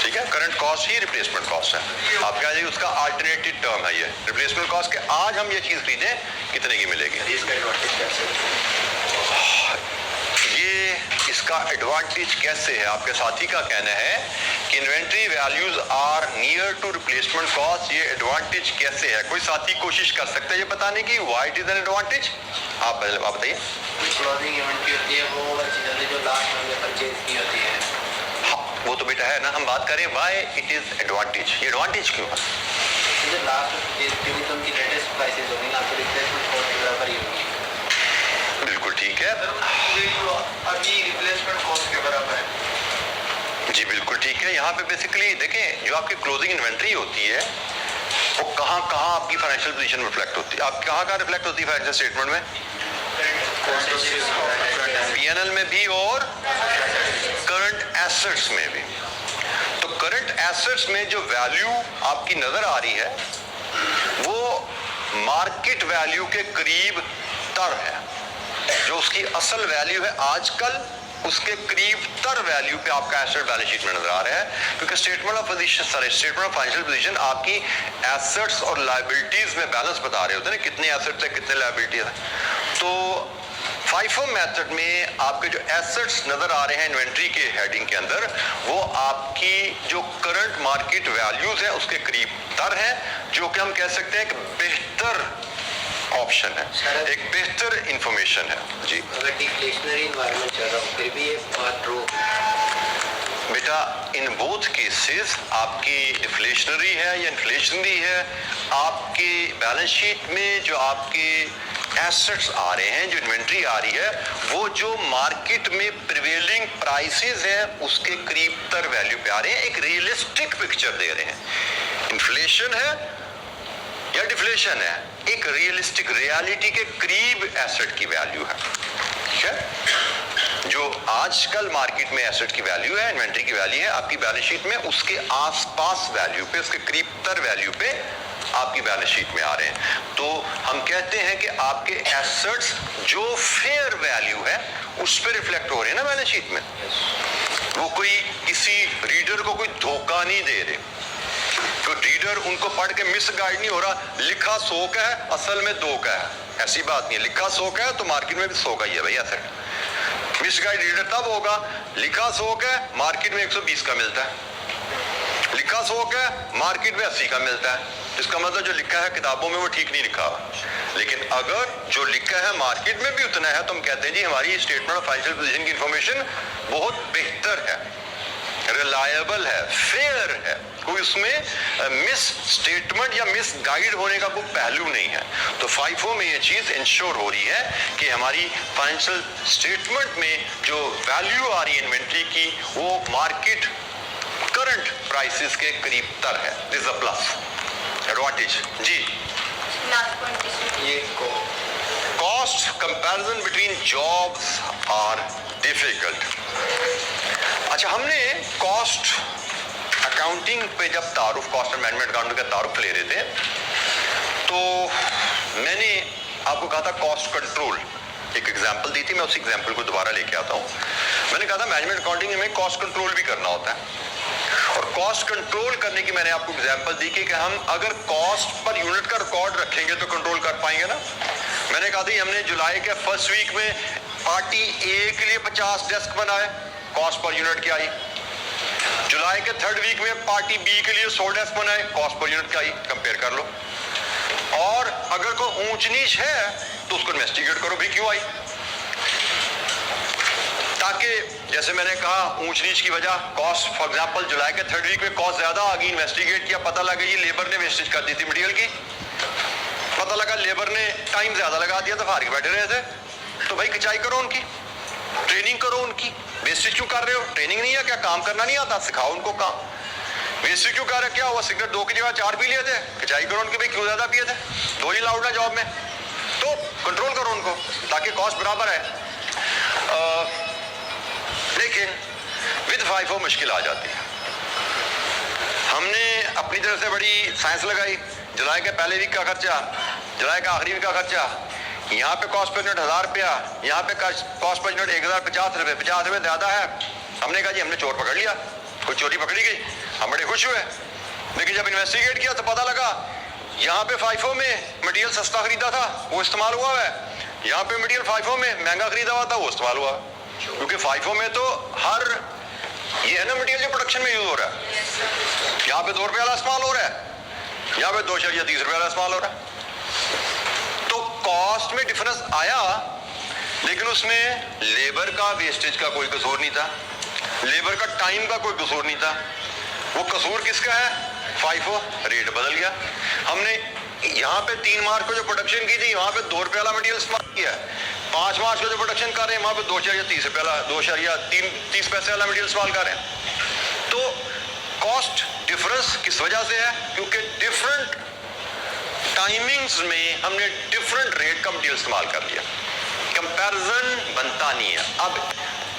ठीक है, करंट कॉस्ट ही रिप्लेसमेंट कॉस्ट है। आप कह दीजिए उसका अल्टरनेटिव टर्म है ये रिप्लेसमेंट कॉस्ट के। आज हम ये चीज खरीदें कितने की मिलेगी, ये इसका एडवांटेज कैसे है? आपके साथी का कहना है कि inventory values are near to replacement cost. ये एडवांटेज कैसे है? कोई साथी कोशिश कर सकता है ये बताने की why it is an advantage? आप बताइए। क्लोजिंग इन्वेंट्री होती है वो चीजें जो लास्ट में परचेज की होती है। हाँ वो तो बेटा है ना, हम बात करें व्हाई इट इज एडवांटेज। ये एडवांटेज क्यों है? जो लास्ट क्योंकि तो उनकी लेटेस्ट प्राइसेस होगी ना, तो रिप्लेसमेंट कॉस्ट बराबर ही होगी। बिल्कुल ठीक है, ये जो अभी रिप्लेसमेंट कॉस्ट के बराबर है। जी बिल्कुल ठीक है। यहाँ पे बेसिकली देखें जो आपकी क्लोजिंग इन्वेंट्री होती है वो कहाँ कहाँ आपकी फाइनेंशियल पोजीशन में रिफ्लेक्ट होती है। आप कहाँ रिफ्लेक्ट होती है फाइनेंशियल स्टेटमेंट में? P&L में भी और करंट एसेट्स में भी। तो करंट एसेट्स में जो वैल्यू आपकी नजर आ रही है वो मार्केट वैल्यू के करीब तर है। जो उसकी असल वैल्यू है आजकल उसके करीब तर वैल्यू पे आपका एसेट बैलेंस शीट में नजर आ रहा है, क्योंकि statement of position statement of financial position आपकी एसेट्स और लायबिलिटीज में बैलेंस बता रहे होते हैं, कितने एसेट्स है कितने लायबिलिटीज है। तो FIFO मेथड में आपके जो एसेट्स नजर आ रहे हैं इन्वेंट्री के हेडिंग के अंदर वो आपकी जो करंट मार्केट वैल्यूज है उसके करीब तर है, जो कि हम कह सकते हैं कि बेहतर ऑप्शन है, एक बेहतर इंफॉर्मेशन है। जी अगर डिफ्लेशनरी एनवायरनमेंट चल रहा हो फिर भी ये बात ट्रू। बेटा इन बोथ केसेस आपकी डिफ्लेशनरी है या इन्फ्लेशनरी है, आपके बैलेंस शीट में जो आपके एसेट्स आ रहे हैं, जो इन्वेंट्री आ रही है, वो जो मार्केट में प्रिवेलिंग प्राइसेस हैं उसके करीब तर वैल्यू पे आ रहे हैं, एक रियलिस्टिक पिक्चर दे रहे हैं। इन्फ्लेशन है या डिफ्लेशन है, एक रियलिस्टिक रियलिटी के करीब एसेट की वैल्यू है। ठीक है, जो आजकल मार्केट में एसेट की वैल्यू है, इन्वेंट्री की वैल्यू है, आपकी बैलेंस शीट में उसके आसपास वैल्यू पे, उसके करीब तर वैल्यू पे आपकी बैलेंस शीट में आ रहे हैं। तो हम कहते हैं कि आपके एसेट्स जो फेयर वैल्यू है उस पर रिफ्लेक्ट हो रहे हैं ना बैलेंस शीट में। वो कोई किसी रीडर को कोई धोखा नहीं दे रहे, तो रीडर उनको पढ़ के मिस गाइड नहीं हो रहा, लिखा 100 का है असल में 2 का है, ऐसी बात नहीं है। लिखा 100 का है तो मार्केट में भी 100 का ही है भाई एसेट। मिस गाइड रीडर तब होगा लिखा 100 का है मार्केट में 120 का मिलता है, लिखा 100 का है मार्केट में 80 का मिलता है। इसका मतलब जो लिखा है किताबों में वो ठीक नहीं लिखा। लेकिन अगर जो लिखा है मार्केट में भी उतना है तो हम कहते हैं जी हमारी स्टेटमेंट ऑफ फाइनेंशियल पोजीशन की इंफॉर्मेशन बहुत बेहतर है, रिलायबल है, फेयर है, कोई उसमें मिस स्टेटमेंट या मिस गाइड होने का कोई पहलू नहीं है। तो FIFO में ये चीज इंश्योर हो रही है कि हमारी फाइनेंशियल स्टेटमेंट में जो वैल्यू आ रही है इन्वेंट्री की वो मार्केट करंट प्राइसेस के करीब तर है। This is a plus advantage. जी ये cost comparison between jobs are difficult. अच्छा, हमने कॉस्ट अकाउंटिंग पे जब तारुफ कॉस्ट एंड मैनेजमेंट अकाउंटिंग का तारुफ ले रहे थे तो मैंने आपको कहा था कॉस्ट कंट्रोल, एक एग्जांपल दी थी, मैं उस एग्जांपल को दोबारा लेके आता हूँ। मैंने कहा था मैनेजमेंट अकाउंटिंग में कॉस्ट कंट्रोल भी करना होता है, और कॉस्ट कंट्रोल करने की मैंने आपको एग्जांपल दी कि हम अगर कॉस्ट पर यूनिट का रिकॉर्ड रखेंगे तो कंट्रोल कर पाएंगे ना। मैंने कहा था हमने जुलाई के फर्स्ट वीक में पार्टी ए के लिए 50 डेस्क बनाए, कॉस्ट पर यूनिट क्या आई। जुलाई के थर्ड वीक में पार्टी बी के लिए 100 डेस्क बनाए, कॉस्ट पर यूनिट क्या आई, कंपेयर कर लो। और अगर कोई ऊंच नीच है तो उसको इन्वेस्टिगेट करो भी क्यों आई, ताकि जैसे मैंने कहा ऊंच नीच की वजह कॉस्ट, फॉर एग्जांपल जुलाई के थर्ड वीक में कॉस्ट ज्यादा आ गई, इन्वेस्टिगेट किया, पता लगा ये लेबर ने वेस्टेज कर दी थी मटेरियल की, पता लगा लेबर ने टाइम ज्यादा लगा दिया तो फारिग बैठे रहे थे, तो भाई खिंचाई करो उनकी, ट्रेनिंग करो उनकी। वेस्टेज क्यों कर रहे हो, ट्रेनिंग नहीं है क्या, काम करना नहीं आता, सिखाओ उनको काम। वेस्टेज क्यों कर रहे, क्या हुआ सिगरेट 2 की जगह 4 पी लिए थे, खिंचाई करो उनकी, भाई क्यों ज्यादा पिए थे, 2 ही अलाउड है जॉब में, तो कंट्रोल करो उनको ताकि कॉस्ट बराबर है। लेकिन विद FIFO मुश्किल आ जाती है। हमने अपनी तरफ से बड़ी साइंस लगाई, जुलाई के पहले वीक का खर्चा, जुलाई का आखिरी वीक का खर्चा, यहाँ पे कॉस्ट पर यूनिट 1000 रुपया, यहाँ पे कॉस्ट पर यूनिट 1050 रुपये, 50 रुपये ज्यादा है। हमने कहा जी हमने चोर पकड़ लिया, कोई चोरी पकड़ी गई, हम बड़े खुश हुए। लेकिन जब इन्वेस्टिगेट किया तो पता लगा यहाँ पे FIFO में मटेरियल सस्ता खरीदा था वो इस्तेमाल हुआ है, यहाँ पे मटेरियल FIFO में महंगा खरीदा हुआ था वो इस्तेमाल हुआ, क्योंकि FIFO में तो हर ये है ना मटेरियल जो प्रोडक्शन में यूज हो रहा है, यहाँ पे 2 रुपये वाला इस्तेमाल हो रहा है, यहाँ पे 2.30 रुपये वाला इस्तेमाल हो रहा है। तो कॉस्ट में डिफरेंस आया, लेकिन उसमें लेबर का वेस्टेज का कोई कसूर नहीं था, लेबर का टाइम का कोई कसूर नहीं था। वो कसूर किसका है, FIFO, रेट बदल गया। हमने यहाँ पे 3 मार्च को जो प्रोडक्शन की थी वहां पे 2 रुपये वाला मटेरियल इस्तेमाल किया, 5 मार्च को जो प्रोडक्शन कर रहे हैं वहां पे 2.30 रुपये वाला, 2.30 पैसे वाला मटेरियल इस्तेमाल कर रहे हैं। तो कॉस्ट डिफरेंस किस वजह से है, क्योंकि डिफरेंट टाइमिंग्स में हमने डिफरेंट रेट का मटेरियल इस्तेमाल कर लिया, कंपैरिजन बनता नहीं है। अब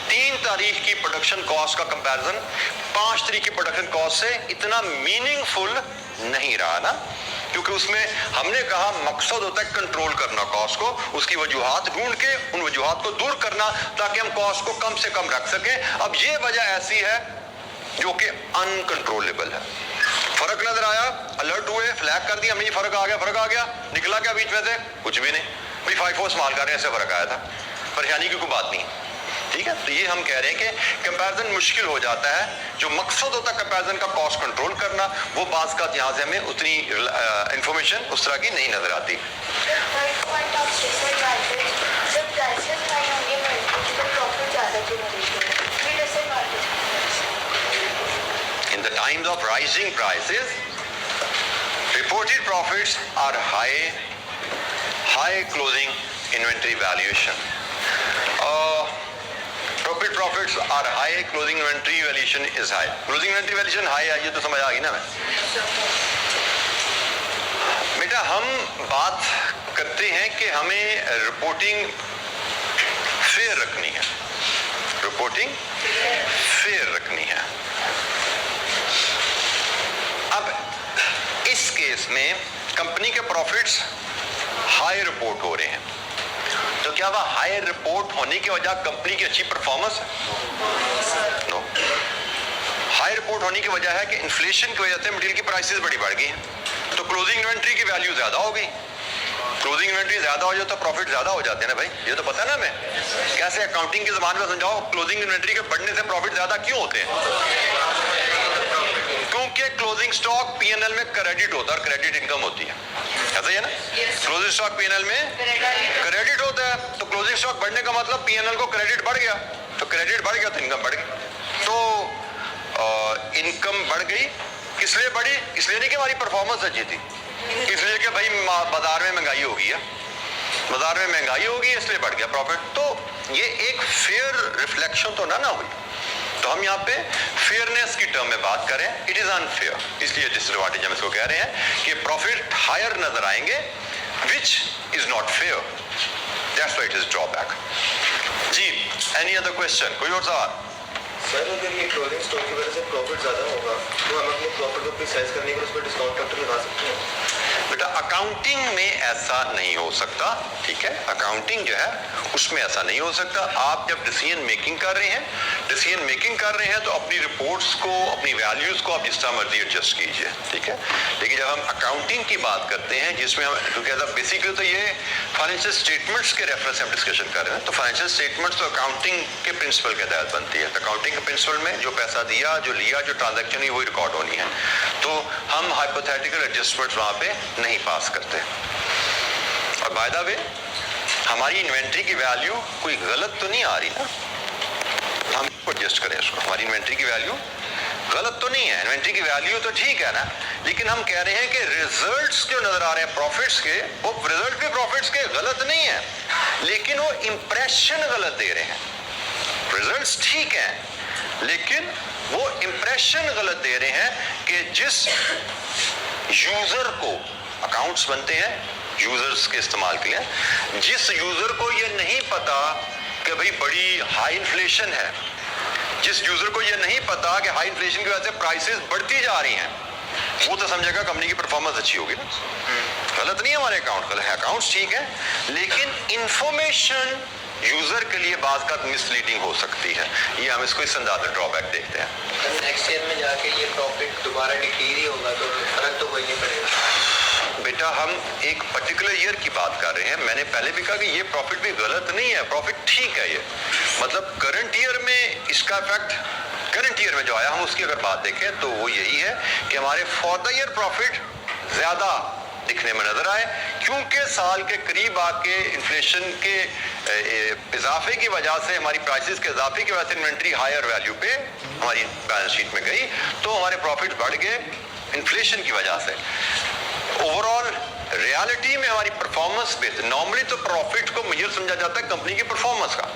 3 तारीख की प्रोडक्शन कॉस्ट का कंपैरिजन 5 तारीख की प्रोडक्शन कॉस्ट से इतना मीनिंगफुल नहीं रहा ना, क्योंकि उसमें हमने कहा मकसद होता है कंट्रोल करना कॉस्ट को, उसकी वजूहात ढूंढ के उन वजूहात को दूर करना ताकि हम कॉस्ट को कम से कम रख सकें। अब ये वजह ऐसी है जो कि अनकंट्रोलेबल है। फर्क नजर आया, अलर्ट हुए, फ्लैग कर दिया हमने, फर्क आ गया, निकला क्या बीच में से, कुछ भी नहीं, भाई FIFO इस्तेमाल कर रहे हैं, ऐसे फर्क आया था, परेशानी की कोई बात नहीं। ठीक है, तो ये हम कह रहे हैं कि कंपैरिजन मुश्किल हो जाता है, जो मकसद होता है कंपैरिजन का कॉस्ट कंट्रोल करना, वो बात का यहाँ से हमें उतनी इंफॉर्मेशन उस तरह की नहीं नजर आती। In the times of rising prices, reported profits are high closing inventory valuation. Profits are high, closing inventory valuation is high. Closing inventory valuation high है, ये तो समझ आ गई ना। मैं बेटा हम बात करते हैं कि हमें रिपोर्टिंग फेयर रखनी है, रिपोर्टिंग फेयर रखनी है। अब इस केस में कंपनी के प्रॉफिट्स हाई रिपोर्ट हो रहे हैं, तो क्या वह हाई रिपोर्ट होने की वजह कंपनी की अच्छी परफॉर्मेंस है? नो। हाई रिपोर्ट होने की वजह है कि इन्फ्लेशन की वजह से मटेरियल की प्राइसेस बड़ी बढ़ गई हैं, तो क्लोजिंग इन्वेंट्री की वैल्यू ज्यादा हो गई। क्लोजिंग इन्वेंट्री ज्यादा हो जाए तो प्रॉफिट ज्यादा हो जाते हैं ना भाई, ये तो पता है ना हमें। कैसे अकाउंटिंग के जमाने में समझाओ, क्लोजिंग इन्वेंट्री के बढ़ने से प्रॉफिट ज्यादा क्यों होते हैं? क्योंकि क्लोजिंग स्टॉक P&L में क्रेडिट होता है और क्रेडिट इनकम होती है, ऐसा ही है ना। क्लोजिंग स्टॉक P&L में क्रेडिट होता है, तो क्लोजिंग स्टॉक बढ़ने का मतलब P&L को क्रेडिट बढ़ गया, तो क्रेडिट बढ़ गया तो इनकम बढ़ गई। तो और इनकम बढ़ गई, किस लिए बढ़ी? इसलिए नहीं कि हमारी परफॉर्मेंस अच्छी थी, इसलिए कि भाई बाजार में महंगाई हो गई है, बाजार में महंगाई होगी इसलिए बढ़ गया प्रॉफिट। तो ये एक फेयर रिफ्लेक्शन तो ना हुई। तो हम यहाँ पे फेयरनेस की टर्म में बात करें, इट इज अनफेयर, इसलिए डिसएडवांटेज हम इसको कह रहे हैं कि प्रॉफिट हायर नजर आएंगे, which is not fair, that's why it is drawback. जी, एनी अदर क्वेश्चन? कोई और सवाल? सर अगर ये क्लोजिंग स्टॉक की वजह से प्रॉफिट ज़्यादा होगा तो हम अपने प्रॉफिट को अपनी साइज करने के लिए उस पर डिस्काउंट फैक्टर लगा सकते हैं? बेटा अकाउंटिंग में ऐसा नहीं हो सकता, ठीक है, अकाउंटिंग जो है उसमें ऐसा नहीं हो सकता। आप जब डिसीजन मेकिंग कर रहे हैं तो अपनी रिपोर्ट्स को, अपनी वैल्यूज को आप जिस तरह मर्जी एडजस्ट कीजिए, ठीक है। लेकिन जब हम अकाउंटिंग की बात करते हैं जिसमें हम, क्योंकि बेसिकली तो ये फाइनेंशियल स्टेटमेंट्स के रेफरेंस हम डिस्कशन कर रहे हैं, तो फाइनेंशियल स्टेटमेंट्स तो अकाउंटिंग के प्रिंसिपल के तहत बनती है। अकाउंटिंग के प्रिंसिपल में जो पैसा दिया, जो लिया, जो ट्रांजैक्शन हुई, वही रिकॉर्ड होनी है। तो हम हाइपोथेटिकल एडजस्टमेंट्स वहां पे नहीं पास करते। और बाय द वे हमारी इन्वेंट्री की वैल्यू कोई गलत तो नहीं आ रही ना, हम एडजस्ट करें इसको, हमारी इन्वेंट्री की वैल्यू गलत तो नहीं है, इन्वेंट्री की वैल्यू तो ठीक है ना, लेकिन हम कह रहे हैं कि रिजल्ट्स जो नजर आ रहे हैं प्रॉफिट्स के, वो रिजल्ट भी प्रॉफिट्स के गलत नहीं है, लेकिन वो इंप्रेशन गलत दे रहे हैं। रिजल्ट्स ठीक है लेकिन वो इंप्रेशन गलत दे रहे हैं कि जिस यूजर को, अकाउंट्स बनते हैं यूजर्स के इस्तेमाल के लिए, जिस यूजर को ये नहीं पता कि भाई बड़ी हाई इन्फ्लेशन है, जिस यूजर को ये नहीं पता कि हाई इन्फ्लेशन की वजह से प्राइसेस बढ़ती जा रही हैं, वो तो समझेगा कंपनी की परफॉर्मेंस अच्छी होगी ना। गलत नहीं है हमारे अकाउंट, गलत है, अकाउंट्स ठीक है, लेकिन इंफॉर्मेशन यूजर के लिए बात का मिसलीडिंग हो सकती है। ये हम इसको इस अंदाजा ड्रॉबैक देखते हैं। नेक्स्ट ईयर में जाके ये प्रॉफिट दोबारा डिक्रीज ही होगा तो फर्क तो कोई नहीं पड़ेगा। बेटा हम एक पर्टिकुलर ईयर की बात कर रहे हैं, मैंने पहले भी कहा कि ये प्रॉफिट भी गलत नहीं है, प्रॉफिट ठीक है। ये मतलब करंट ईयर में इसका इफेक्ट, करंट ईयर में जो आया, हम उसकी अगर बात देखें तो वो यही है कि हमारे फॉर द ईयर प्रॉफिट ज्यादा दिखने में नजर आए, क्योंकि साल के करीब आके इन्फ्लेशन के इजाफे की वजह से, हमारी प्राइसेस के इजाफे की वजह से इन्वेंट्री हायर वैल्यू पे हमारी बैलेंस शीट में गई, तो हमारे प्रॉफिट बढ़ गए इन्फ्लेशन की वजह से। ओवरऑल रियलिटी में हमारी परफॉर्मेंस बेहतर, नॉर्मली तो प्रॉफिट को मेजर समझा जाता है कंपनी की परफॉर्मेंस का,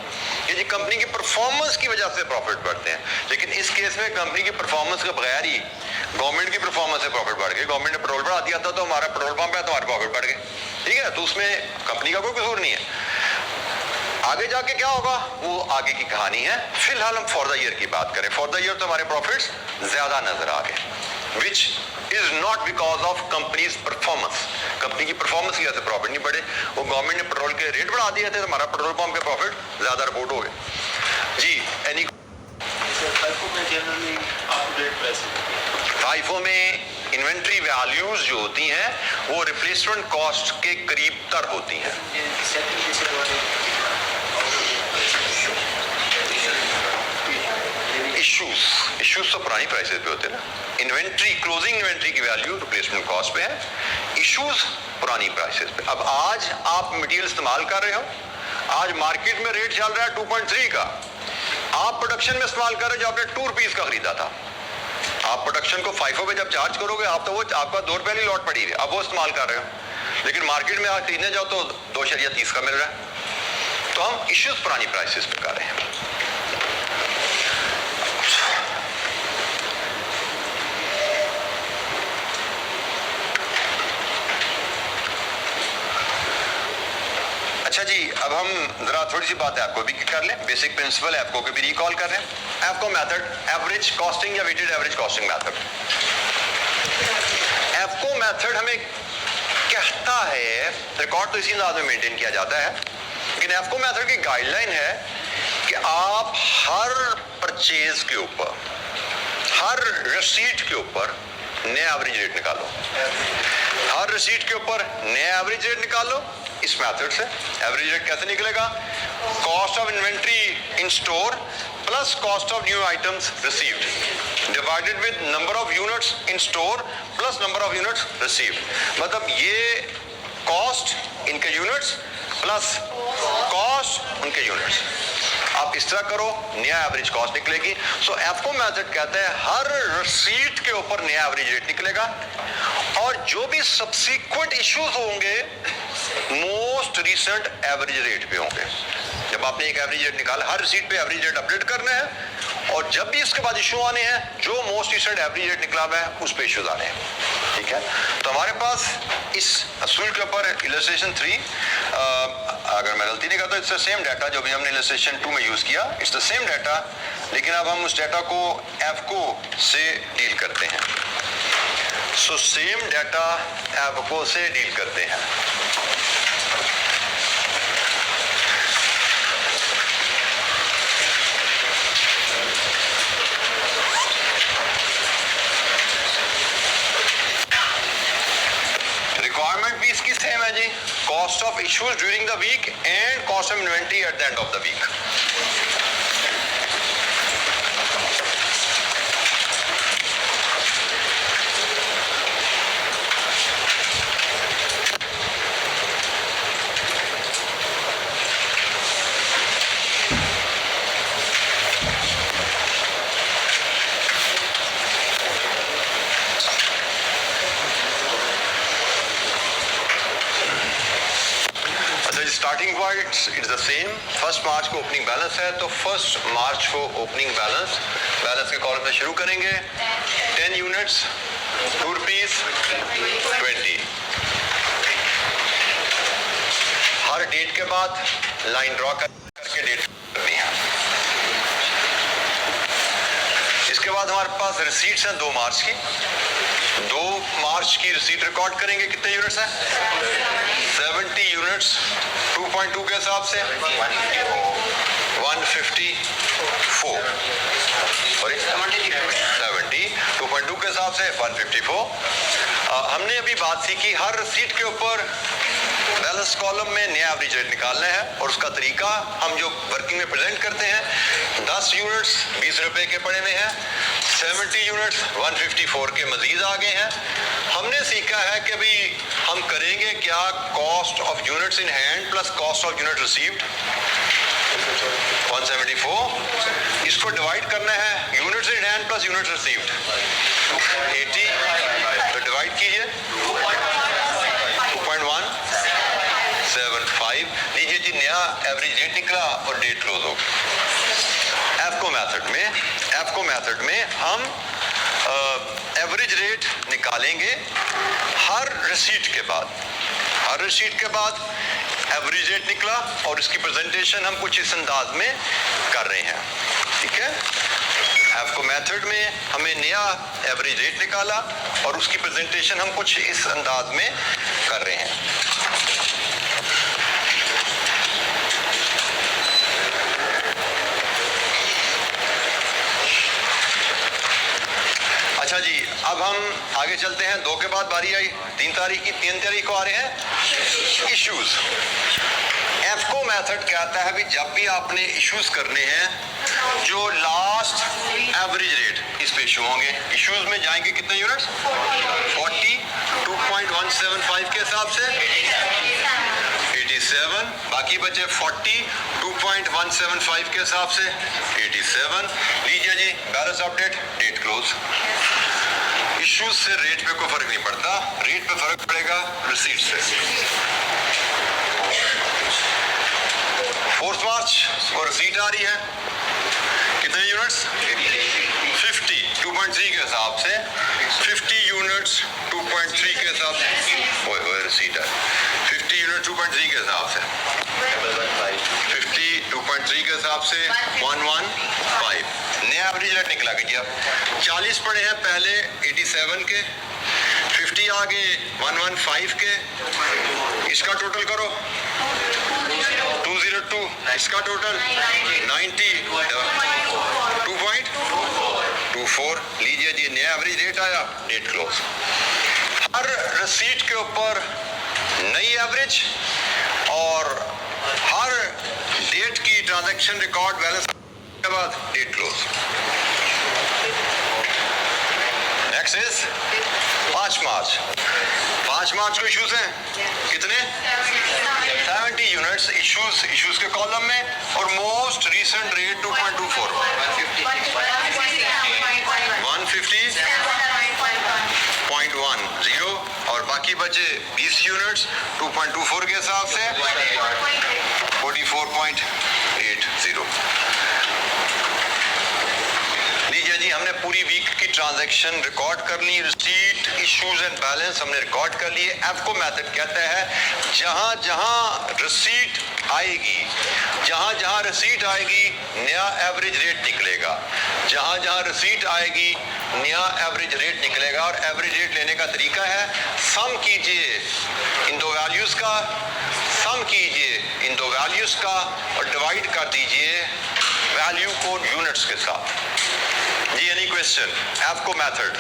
ये जी कंपनी की परफॉर्मेंस की वजह से प्रॉफिट बढ़ते हैं, लेकिन इस केस में कंपनी की परफॉर्मेंस के बगैर ही गवर्नमेंट की परफॉर्मेंस से प्रॉफिट बढ़ गए। गवर्नमेंट ने पेट्रोल बढ़ा दिया था तो हमारा पेट्रोल पंप है तो हमारे प्रॉफिट बढ़ गए, ठीक है, तो उसमें कंपनी का कोई कसूर नहीं है। आगे जाके क्या होगा वो आगे की कहानी है। फिलहाल हम फॉर द ईयर की बात करें, फॉर द ईयर तो हमारे प्रॉफिट्स ज्यादा नजर आ गए, विच is not because of companies performance. Company की परफॉर्मेंस की वजह से प्रॉफिट नहीं बढ़े, वो गवर्नमेंट ने पेट्रोल के रेट बढ़ा दिए थे तो हमारा पेट्रोल पंप के प्रॉफिट ज्यादा रिपोर्ट हो गए। जी, एनी फाइफो में इन्वेंट्री वैल्यूज जो होती हैं वो रिप्लेसमेंट कॉस्ट के करीब तर होती हैं। इश्यूज तो पुरानी प्राइसेस पे होते हैं ना, इन्वेंट्री, क्लोजिंग इन्वेंट्री की वैल्यू रिप्लेसमेंट कॉस्ट पे है, इश्यूज पुरानी प्राइसेस पे। अब आज आप मटेरियल इस्तेमाल कर रहे हो, आज मार्केट में रेट चल रहा है 2.3 का, आप प्रोडक्शन में इस्तेमाल कर रहे हो जो आपने 2 रुपीज का खरीदा था, आप प्रोडक्शन को फाइफो पे जब चार्ज करोगे आप तो वो आपका 2 रुपए वाली लॉट पड़ी है, अब वो इस्तेमाल कर रहे हो, लेकिन मार्केट में आज खरीदने जाओ तो 2.30 का मिल रहा है। तो हम इश्यूज पुरानी प्राइसेस पे कर रहे हैं। अच्छा जी, अब हम जरा थोड़ी सी बात है आपको भी कर लें, बेसिक प्रिंसिपल है आपको भी रिकॉल कर रहे हैं। एफको मेथड, एवरेज कॉस्टिंग या वेटेड एवरेज कॉस्टिंग मेथड। एफको मेथड हमें कहता है, रिकॉर्ड तो इसी अंदाज में मेंटेन किया जाता है, लेकिन एफको मेथड की गाइडलाइन है कि आप हर परचेज के ऊपर, हर रसीट के ऊपर नया एवरेज रेट निकालो, हर रसीट के ऊपर नया एवरेज रेट निकालो। इस मेथड से एवरेज रेट कैसे निकलेगा? Cost of inventory in store plus cost of new items received divided with number of units in store plus number of units received. मतलब ये कॉस्ट इनके यूनिट्स प्लस कॉस्ट उनके units. आप इस तरह करो, नया एवरेज कॉस्ट निकलेगी। सो एफको मेथड कहता है हर रसीट के ऊपर नया एवरेज रेट निकलेगा और जो भी सब्सिक्वेंट इश्यूज होंगे मोस्ट रिसेंट एवरेज रेट पे होंगे। जब आपने एक एवरेज रेट निकाला, हर रसीट पे एवरेज रेट अपडेट करना है और जब भी इसके बाद इशू आने हैं जो मोस्ट रिसेंट एवरेज रेट निकला हुआ है उस पे इश्यूज आने हैं। ठीक है, तो हमारे पास इस असूल के ऊपर इलस्ट्रेशन 3, अगर मैं गलती नहीं करता इट्स द सेम डाटा जो भी हमने इलस्ट्रेशन 2 में यूज किया, इट्स द सेम डाटा, लेकिन अब हम उस डाटा को एफको से डील करते हैं। सो सेम डाटा एफको से डील करते हैं। रिक्वायरमेंट भी इसकी सेम है जी, cost of issues during the week and cost of inventory at the end of the week. Starting point it's the same. First March को ओपनिंग बैलेंस है तो फर्स्ट मार्च को ओपनिंग बैलेंस के column से शुरू करेंगे। 10 यूनिट्स ₹2.20। हर date के बाद लाइन ड्रॉ करके डेट करनी है। इसके बाद हमारे पास रिसीट्स हैं 2 मार्च की। 2 मार्च की रिसीट रिकॉर्ड करेंगे। कितने यूनिट्स हैं? 70 यूनिट्स 2.2 के हिसाब से 154, सॉरी 70 2.2 के हिसाब से 154। हमने अभी बात सीखी हर रिसीट के ऊपर बैलेंस कॉलम में नया एवरेज रेट निकालना है और उसका तरीका हम जो वर्किंग में प्रेजेंट करते हैं। 10 यूनिट्स 20 रुपए के पड़े हुए हैं, 70 यूनिट्स 154 के मजीद आ गए हैं। हमने सीखा है कि भाई हम करेंगे क्या, cost of units in hand plus cost of unit received 174, इसको डिवाइड करना है units in hand plus unit received 80, तो डिवाइड कीजिए 2.175। लीजिए जी नया एवरेज रेट निकला और डेट क्लोज हो गई। एफको मेथड में हम एवरेज रेट निकालेंगे हर रिसीट के बाद एवरेज रेट निकला और इसकी प्रेजेंटेशन हम कुछ इस अंदाज में कर रहे हैं। ठीक है, एफको मेथड में हमने नया एवरेज रेट निकाला और उसकी प्रेजेंटेशन हम कुछ इस अंदाज में कर रहे हैं। अच्छा जी, अब हम आगे चलते हैं। 2 के बाद बारी आई 3 तारीख को आ रहे हैं इश्यूज। एफको मेथड कहता है भी जब भी आपने इश्यूज करने हैं जो लास्ट एवरेज रेट इस पे इशू होंगे। इश्यूज में जाएंगे कितने यूनिट्स? 40 2.175 के हिसाब से 87, बाकी बचे 40 2.175 के हिसाब से 87। लीजिए जी balance update, date close. Issues से रेट पे कोई फर्क नहीं पड़ता, रेट पे फर्क पड़ेगा रिसीट से। 4 मार्च को रिसीट आ रही है, कितने यूनिट्स? 50 2.3 के हिसाब से 50 यूनिट्स 2.3 के हिसाब से रिसीट है 50 यूनिट 2.3 के हिसाब से 50 2.3 के हिसाब से 115। नया एवरेज रेट निकला कीजिए। 40 पड़े हैं पहले 87 के, 50 आगे 115 के, इसका टोटल करो 202, इसका टोटल 90 2.24। लीजिए जी नया एवरेज रेट आया, डेट क्लोज। हर रिसीट के ऊपर नई एवरेज और हर डेट की ट्रांजैक्शन रिकॉर्ड बैलेंस के बाद डेट क्लोज। नेक्स्ट इज 5 मार्च को इश्यूज हैं कितने? 70 यूनिट्स इश्यूज के कॉलम में और मोस्ट रीसेंट बचे 20 यूनिट्स 2.24 के हिसाब से 44.80। लीजिए जी, हमने पूरी वीक की ट्रांजैक्शन रिकॉर्ड कर ली, रिसीट, इश्यूज एंड बैलेंस हमने रिकॉर्ड कर लिए। एफको मेथड कहता है जहां जहां रिसीट आएगी, जहां जहां रिसीट आएगी नया एवरेज रेट निकलेगा, जहां जहां रिसीट आएगी नया एवरेज रेट निकलेगा। और एवरेज रेट लेने का तरीका है सम कीजिए इन दो वैल्यूज का, सम कीजिए इन दो वैल्यूज का और डिवाइड कर दीजिए वैल्यू को यूनिट्स के साथ। जी एनी क्वेश्चन? एफको मेथड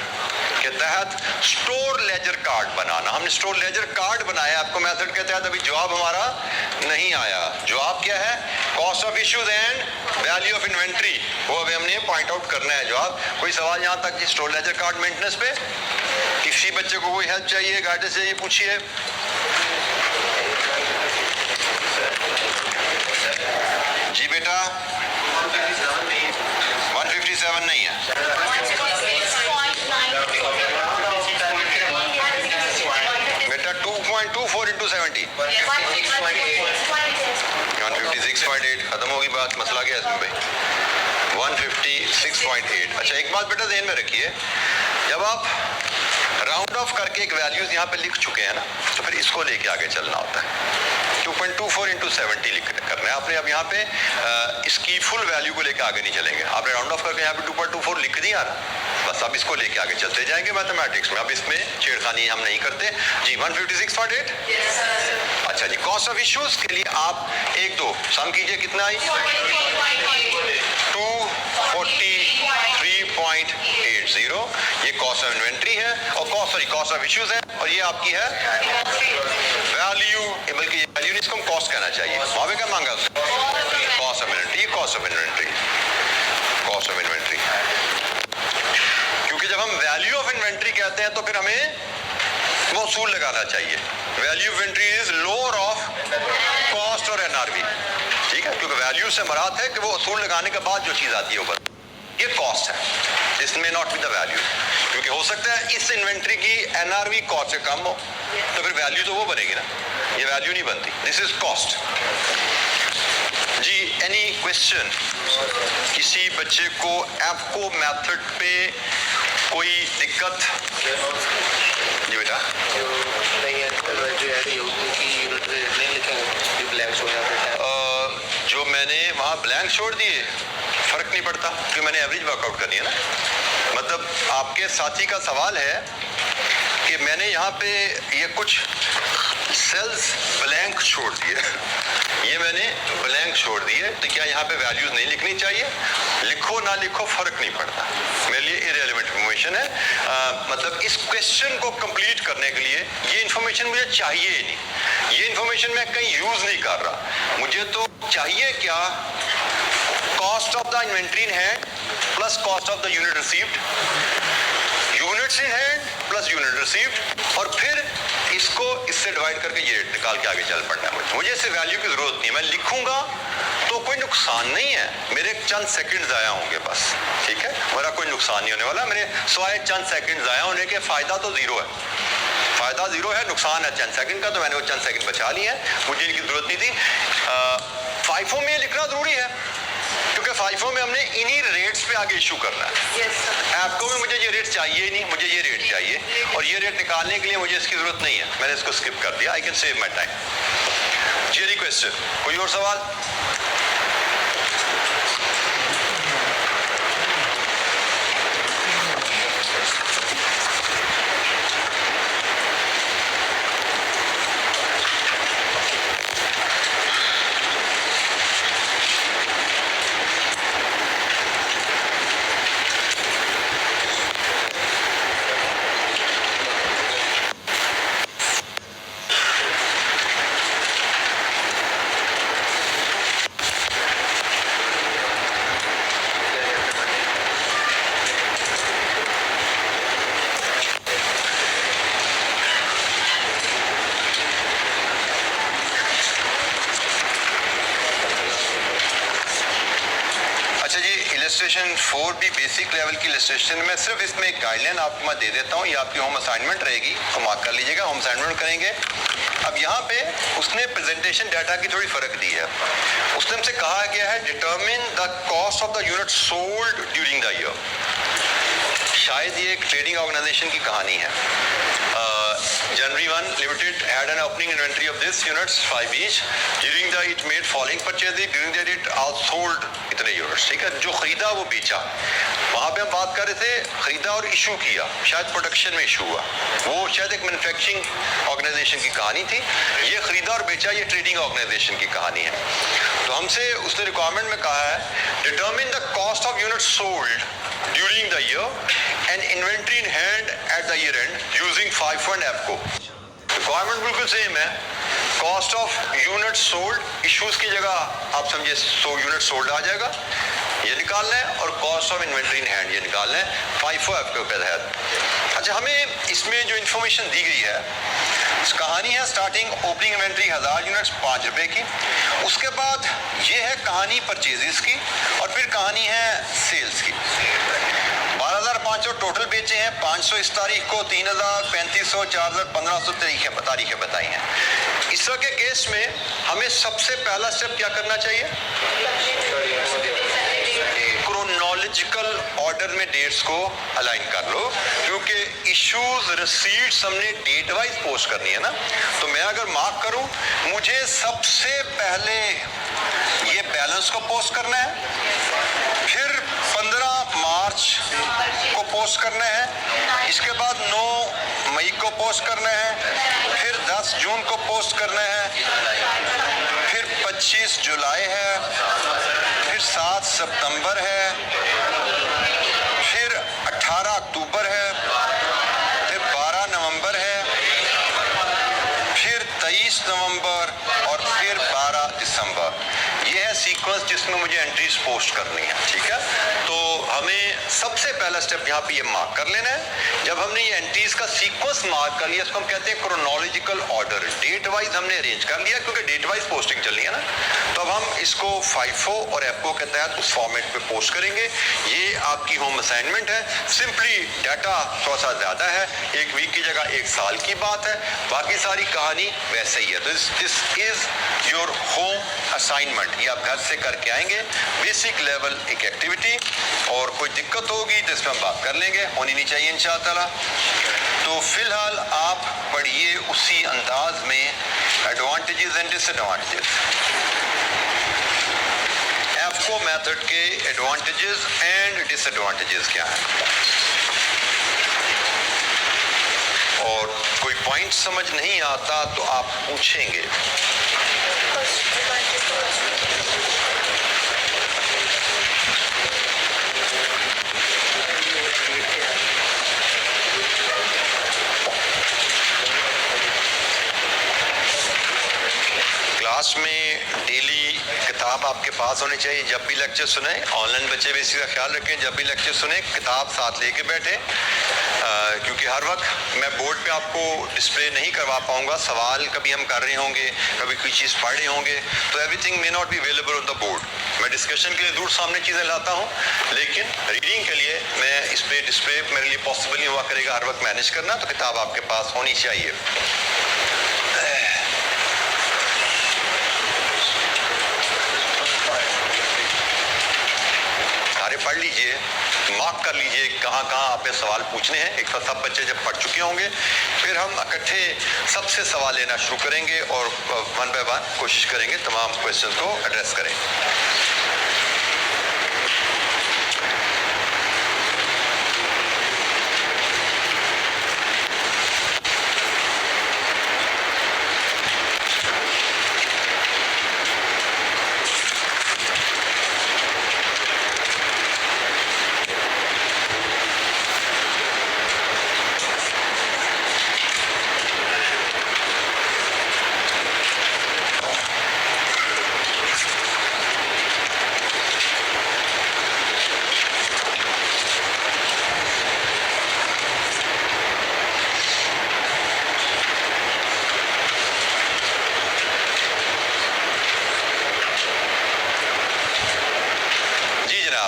के तहत स्टोर लेजर कार्ड बनाना, हमने स्टोर लेजर कार्ड बनाया एफको मेथड के तहत। अभी जवाब हमारा नहीं आया। जवाब क्या है? Cost of issues and value of inventory, वो अभी हमने पॉइंट आउट करना है। जवाब कोई सवाल यहाँ तक स्टोर लेजर कार्ड मेंटेनेंस पे? किसी बच्चे को कोई हेल्प चाहिए, गाइडेंस चाहिए, पूछिए। जी बेटा 157 नहीं है, बेटा 2.24 into 70 156.8। खत्म होगी बात, मसला क्या है इसमें भाई? 156.8। अच्छा एक बात बेटा ध्यान में रखिए, जब आप राउंड ऑफ करके एक वैल्यूज यहाँ पे लिख चुके हैं ना, तो फिर इसको लेके आगे चलना होता है। 2.24 into 70 लिख करना है आपने। अब यहाँ पे इसकी फुल वैल्यू को लेके आगे नहीं चलेंगे। आपने राउंड ऑफ करके यहाँ पे 2.24 लिख दिया ना, बस अब इसको लेके आगे चलते जाएंगे मैथमेटिक्स में। अब इसमें छेड़खानी हम नहीं करते जी। 156.8। अच्छा जी, कॉस्ट ऑफ इश्यूज के लिए आप एक दो सम कीजिए, कितना आई? 243.80। ये कॉस्ट ऑफ इन्वेंट्री है और कॉस्ट ऑफ इश्यूज है, और ये आपकी है वैल्यू, बल्कि ये वैल्यू नहीं, इसको हम कॉस्ट कहना चाहिए। वहां पे क्या मांगा? Cost of inventory. Cost of inventory, cost of inventory. क्योंकि जब हम वैल्यू ऑफ इन्वेंट्री कहते हैं तो फिर हमें वो असूल लगाना चाहिए। Value of inventory is lower of cost और एनआरवी, ठीक है? क्योंकि वैल्यू से मुराद है कि वो असूल लगाने के बाद जो चीज आती है ऊपर, ये कॉस्ट है। This may not be the value, क्योंकि हो सकता है इस इन्वेंट्री की एनआरवी कॉस्ट से कम हो, तो फिर वैल्यू तो वो बनेगी ना, ये वैल्यू नहीं बनती। This is cost. जी एनी क्वेश्चन? किसी बच्चे को एफको मेथड पे कोई दिक्कत? जी बेटा जो मैंने वहाँ ब्लैंक छोड़ दिए फर्क नहीं पड़ता, क्योंकि मैंने एवरेज वर्कआउट करनी है ना। मतलब आपके साथी का सवाल है कि मैंने यहाँ पे ये कुछ सेल्स ब्लैंक छोड़ दिए, ये मैंने ब्लैंक छोड़ दिए, तो क्या यहाँ पे वैल्यूज नहीं लिखनी चाहिए? लिखो ना लिखो फर्क नहीं पड़ता, मेरे लिए इररिलेवेंट इंफॉर्मेशन है। मतलब इस क्वेश्चन को कंप्लीट करने के लिए ये इंफॉर्मेशन मुझे चाहिए ही नहीं, ये इंफॉर्मेशन मैं कहीं यूज नहीं कर रहा। मुझे तो चाहिए क्या? Cost of the inventory in hand plus cost of the unit received, units in hand plus unit received, और फिर इसको इससे डिवाइड करके ये रेट निकाल के आगे चल पड़ना है। मुझे इससे वैल्यू की जरूरत नहीं है, मैं लिखूंगा तो कोई नुकसान नहीं है, मेरे चंद सेकंड जाया होंगे बस, ठीक है? मेरा कोई नुकसान नहीं होने वाला, मेरे स्वाय चंद सेकंड जाया होने के, फायदा तो जीरो है, फायदा जीरो है, नुकसान है चंद सेकंड का, तो मैंने वो चंद सेकंड बचा लिए हैं, मुझे इनकी जरूरत नहीं थी। फाइफो में लिखना जरूरी है, क्योंकि फाइफो में हमने इन्हीं रेट्स पे आगे इशू करना है। एफको में मुझे ये रेट चाहिए ही नहीं, मुझे ये रेट चाहिए, और ये रेट निकालने के लिए मुझे इसकी जरूरत नहीं है, मैंने इसको स्किप कर दिया। I can save my time. जी क्वेश्चन? कोई और सवाल? इलस्ट्रेशन 4B बेसिक लेवल की इलस्ट्रेशन में सिर्फ इसमें एक गाइडलाइन आपको मैं दे देता हूँ, ये आपकी होम असाइनमेंट रहेगी, तो मार्क कर लीजिएगा, होम असाइनमेंट करेंगे। अब यहाँ पे उसने प्रेजेंटेशन डाटा की थोड़ी फर्क दी है। उसने हमसे कहा गया है determine the cost of the unit sold during the year. शायद ये एक ट्रेडिंग ऑर्गेनाइजेशन की कहानी है। January 1 Limited had an opening inventory of this units 5 each. During the it made following purchases. During that it also sold इतने units, ठीक है। जो खरीदा वो बेचा। वहाँ पे हम बात कर रहे थे खरीदा और इशू किया, शायद प्रोडक्शन में इशू हुआ, वो शायद एक मैन्युफैक्चरिंग ऑर्गेनाइजेशन की कहानी थी। ये खरीदा और बेचा ये ट्रेडिंग ऑर्गेनाइजेशन की कहानी है। तो हमसे उसने रिक्वायरमेंट में कहा है determine the cost of unit sold during the year and inventory in hand at the year and using FIFO and EPCO। Requirement बिल्कुल सेम है। Cost of unit sold issues की जगह आप समझिए यूनिट सोल्ड आ जाएगा, ये निकालना है, और cost of inventory in hand ये निकालना है FIFO EPCO के तहत। अच्छा, हमें इसमें जो इन्फॉर्मेशन दी गई है, कहानी है स्टार्टिंग ओपनिंग इन्वेंट्री 1000 यूनिट्स 5 रुपए की, उसके बाद ये है कहानी परचेजेस की, और फिर कहानी है सेल्स की। 12,500 टोटल बेचे हैं, 500 इस तारीख को, 3,000, 3,500, 4,000, 1,500 तारीखें बताई हैं। इस तरह के केस में हमें सबसे पहला स्टेप क्या करना चाहिए? क्रोनोलॉजिकल ऑर्डर में डेट्स को अलाइन कर लो, क्योंकि इश्यूज रिसीट्स हमने डेट वाइज पोस्ट करनी है ना। तो मैं अगर मार्क करूं, मुझे सबसे पहले ये बैलेंस को पोस्ट करना है, फिर 15 मार्च को पोस्ट करना है, इसके बाद 9 मई को पोस्ट करना है, फिर 10 जून को पोस्ट करना है, फिर 25 जुलाई है, फिर 7 सितंबर है, फिर 18 अक्टूबर है, फिर 12 नवंबर है, फिर 23 नवंबर और फिर 12 दिसंबर। ये है सीक्वेंस जिसमें मुझे एंट्रीज पोस्ट करनी है, ठीक है। तो हमें सबसे पहला स्टेप यहाँ पे ये मार्क कर लेना है। जब हमने ये एंट्रीज का सीक्वेंस मार्क कर लिया, इसको हम कहते हैं क्रोनोलॉजिकल ऑर्डर। डेट वाइज हमने अरेंज कर लिया, क्योंकि डेट वाइज पोस्टिंग चलनी है ना। तो अब हम इसको FIFO और EPCO के तहत उस फॉर्मेट पे पोस्ट करेंगे। ये आपकी होम असाइनमेंट है। सिंपली डाटा थोड़ा सा ज्यादा है, एक वीक की जगह एक साल की बात है, बाकी सारी कहानी वैसे ही है। तो this is your home assignment, ये आप घर से करके आएंगे, बेसिक लेवल एक एक्टिविटी। और कोई दिक्कत होगी तो इसमें हम बात कर लेंगे, होनी नहीं चाहिए इंशाअल्लाह। तो फिलहाल आप पढ़िए उसी अंदाज में advantages and disadvantages. EPCO method के एडवांटेजेस एंड डिसएडवांटेजेस क्या हैं, और कोई पॉइंट समझ नहीं आता तो आप पूछेंगे। क्लास में डेली किताब आपके पास होनी चाहिए। जब भी लेक्चर सुने, ऑनलाइन बच्चे भी इसका ख्याल रखें, जब भी लेक्चर सुने किताब साथ लेके बैठे, क्योंकि हर वक्त मैं बोर्ड पे आपको डिस्प्ले नहीं करवा पाऊंगा। सवाल कभी हम कर रहे होंगे, कभी कोई चीज़ पढ़ रहे होंगे, तो everything may not be available on the board. मैं डिस्कशन के लिए दूर सामने चीज़ें लाता हूँ, लेकिन रीडिंग के लिए मैं इस पर डिस्प्ले मेरे लिए पॉसिबल नहीं हुआ करेगा हर वक्त मैनेज करना। तो किताब आपके पास होनी चाहिए। पढ़ लीजिए, मार्क कर लीजिए कहाँ कहाँ आपने सवाल पूछने हैं। एक तो सब बच्चे जब पढ़ चुके होंगे, फिर हम इकट्ठे सबसे सवाल लेना शुरू करेंगे और वन बाय वन कोशिश करेंगे तमाम क्वेश्चंस को एड्रेस करें।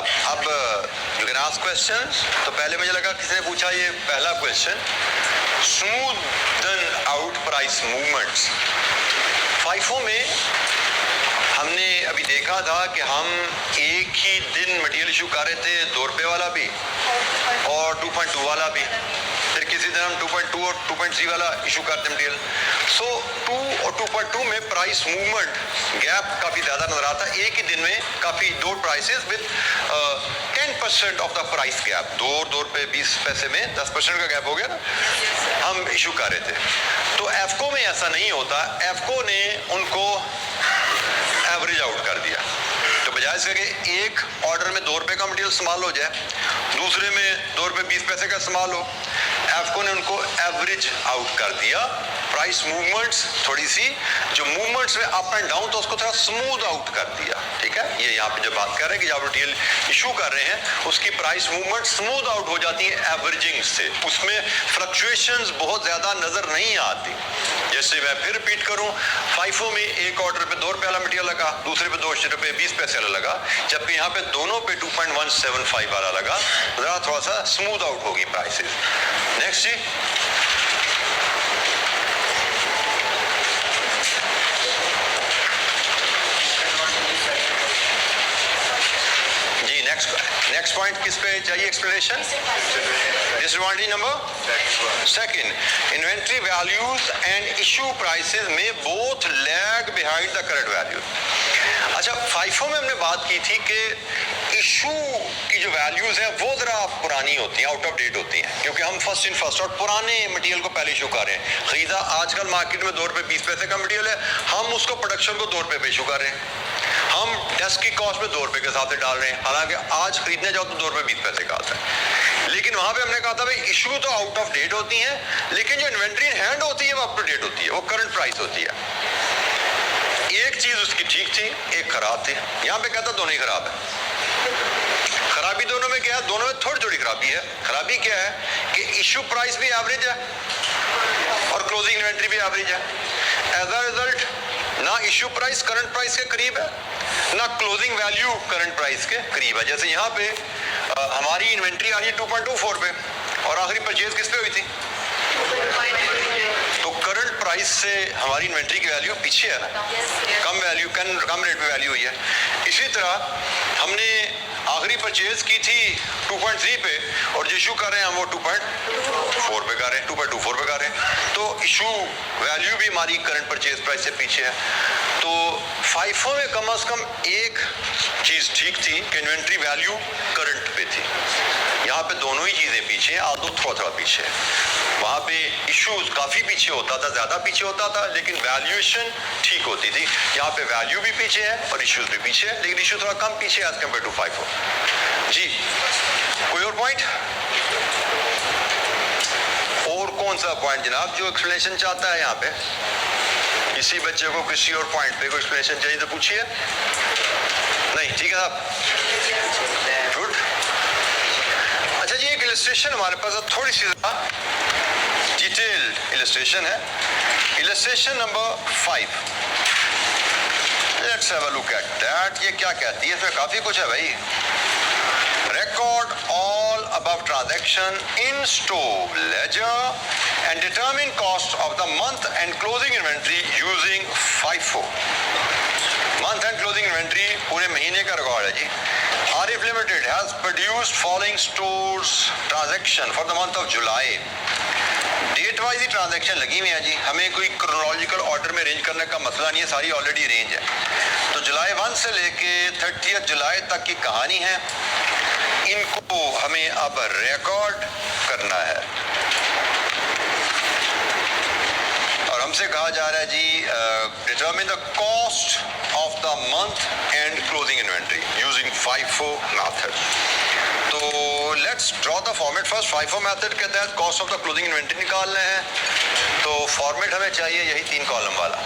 जनाब, अब यू कैन आस्क क्वेश्चंस। तो पहले मुझे लगा किसी ने पूछा ये पहला question, smoothen out price movements. FIFO में हमने अभी देखा था कि हम एक ही दिन मटेरियल इशू कर रहे थे, 2 रुपये वाला भी और 2.2 वाला भी, फिर किसी दिन हम 2.2 और 2.3 वाला इशू करते हैं मटेरियल। सो 2 और 2.2 में प्राइस मूवमेंट गैप काफ़ी ज़्यादा नजर आता है। एक ही दिन में काफ़ी दो prices with 10% of the price gap, 2 रुपये 20 पैसे में 10% का गैप हो गया ना, हम इशू कर रहे थे। तो एफको में ऐसा नहीं होता, एफको ने उनको एवरेज आउट कर दिया। तो बजाय इसके कि एक ऑर्डर में 2 रुपये का मटेरियल इस्तेमाल हो जाए, दूसरे में 2 रुपये 20 पैसे का इस्तेमाल हो, एफको ने उनको एवरेज आउट कर दिया। प्राइस मूवमेंट्स थोड़ी सी जो मूवमेंट्स में अप एंड डाउन, तो उसको थोड़ा स्मूथ आउट कर दिया। ठीक है, ये यहाँ पे जो बात कर रहे हैं कि जब मटेरियल इशू कर रहे हैं उसकी प्राइस मूवमेंट स्मूथ आउट हो जाती है एवरेजिंग से, उसमें फ्लक्चुएशंस बहुत ज़्यादा नज़र नहीं आती। जैसे मैं फिर रिपीट करूं, फाइफो में एक ऑर्डर पे 2 रुपये वाला मटेरियल लगा, दूसरे पे 2 रुपये 20 पैसे वाला लगा, जबकि यहाँ पे दोनों पे 2.175 वाला लगा, जरा थोड़ा सा स्मूथ आउट होगी प्राइसेस। नेक्स्ट जी, नेक्स्ट पॉइंट किस पे चाहिए explanation? Disadvantage number second, inventory values and issue prices में both lag behind the current value. अच्छा, फाइफो में हमने बात की थी कि इशू की जो वैल्यूज है वो जरा पुरानी होती हैं, आउट ऑफ डेट होती हैं, क्योंकि हम फर्स्ट इन फर्स्ट आउट पुराने मटेरियल को पहले इशू कर रहे हैं। खरीदा आजकल मार्केट में 2 रुपये 20 पैसे का मटेरियल है, हम उसको प्रोडक्शन को 2 रुपये पे इशू कर रहे हैं, हम डेस्क की कॉस्ट में 2 रुपये के हिसाब से डाल रहे हैं, हालांकि आज खरीदने जाओ तो 2 रुपये 20 पैसे का आता है। लेकिन वहां पे हमने कहा था भाई इशू तो आउट ऑफ डेट होती है, लेकिन जो इन्वेंट्री इन हैंड होती है वो अप टू डेट होती है, वो करंट प्राइस होती है। एक चीज उसकी ठीक थी, एक खराब थी। यहाँ पे कहता दोनों ही खराब है। खराबी दोनों में क्या है? दोनों में थोड़ी थोड़ी खराबी है। खराबी क्या है कि इशू प्राइस भी एवरेज है और क्लोजिंग इन्वेंट्री भी एवरेज है। एज अ रिजल्ट ना इशू प्राइस करंट प्राइस के करीब है, ना क्लोजिंग वैल्यू करंट प्राइस के करीब है। जैसे यहाँ पे हमारी इन्वेंट्री आ रही है 2.24 पे और आखिरी परचेज किस पे हुई थी? तो करंट प्राइस से हमारी इन्वेंट्री की वैल्यू पीछे है ना, कम रेट में वैल्यू हुई है। इसी तरह हमने आखिरी परचेज की थी 2.3 पे और जो इशू कर रहे हैं हम वो 2.4 पे कर रहे हैं, 2.24 पे कर रहे हैं। तो इशू वैल्यू भी हमारी करंट परचेज प्राइस से पीछे है। तो फाइफो में कम से कम एक चीज ठीक थी कि इन्वेंट्री वैल्यू करंट पे थी। यहाँ पे दोनों ही चीजें पीछे हैं, आदो थोड़ा पीछे है। वहाँ पे इशूज काफी पीछे होता था, ज्यादा पीछे होता था, लेकिन वैल्यूएशन ठीक होती थी। यहाँ पे वैल्यू भी पीछे है और इश्यूज भी पीछे है, लेकिन इशू थोड़ा कम पीछे एज कम्पेयर टू फाइफो। जी, कोई और पॉइंट? और कौन सा पॉइंट जनाब जो एक्सप्लेनेशन चाहता है? यहाँ पे किसी बच्चे को किसी और पॉइंट पे कोई एक्सप्लेनेशन चाहिए तो पूछिए। नहीं, ठीक है साहब, गुड। अच्छा जी, एक इलस्ट्रेशन हमारे पास थोड़ी सी डिटेल्ड इलस्ट्रेशन है। Illustration number 5, let's have a look at that. ये क्या कहती है? इसमें काफी कुछ है भाई। Record all above transaction in store ledger and determine cost of the month and closing inventory using FIFO. Month and closing inventory पूरे महीने का रिकॉर्ड है जी। Arif Limited has produced following stores transaction for the month of July. Date wise ही transaction लगी हुई है जी, हमें कोई क्रोनोलॉजिकल ऑर्डर में अरेंज करने का मसला नहीं है, सारी ऑलरेडी अरेंज है। तो जुलाई 1 से लेके 30 जुलाई तक की कहानी है, इनको हमें अब रिकॉर्ड करना है। और हमसे कहा जा रहा है जी determine the cost of the month end closing inventory using FIFO method. तो let's draw the format first. FIFO method के तहत cost of the closing inventory निकालना है, तो फॉर्मेट हमें चाहिए यही 3 कॉलम वाला।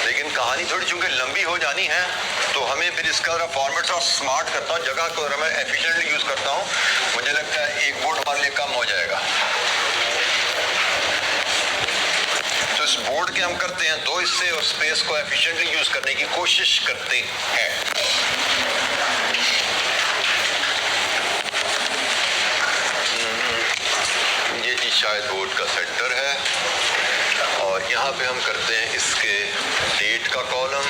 लेकिन कहानी थोड़ी चूंकि लंबी हो जानी है, तो हमें फिर इसका फॉर्मेट थोड़ा स्मार्ट करता हूँ, जगह को मैं एफिशिएंटली यूज करता हूँ। मुझे लगता है एक बोर्ड हमारे लिए कम हो जाएगा। तो इस बोर्ड के हम करते हैं 2 हिस्से और स्पेस को एफिशिएंटली यूज करने की कोशिश करते हैं। कोड का सेंटर है और यहाँ पे हम करते हैं इसके डेट का कॉलम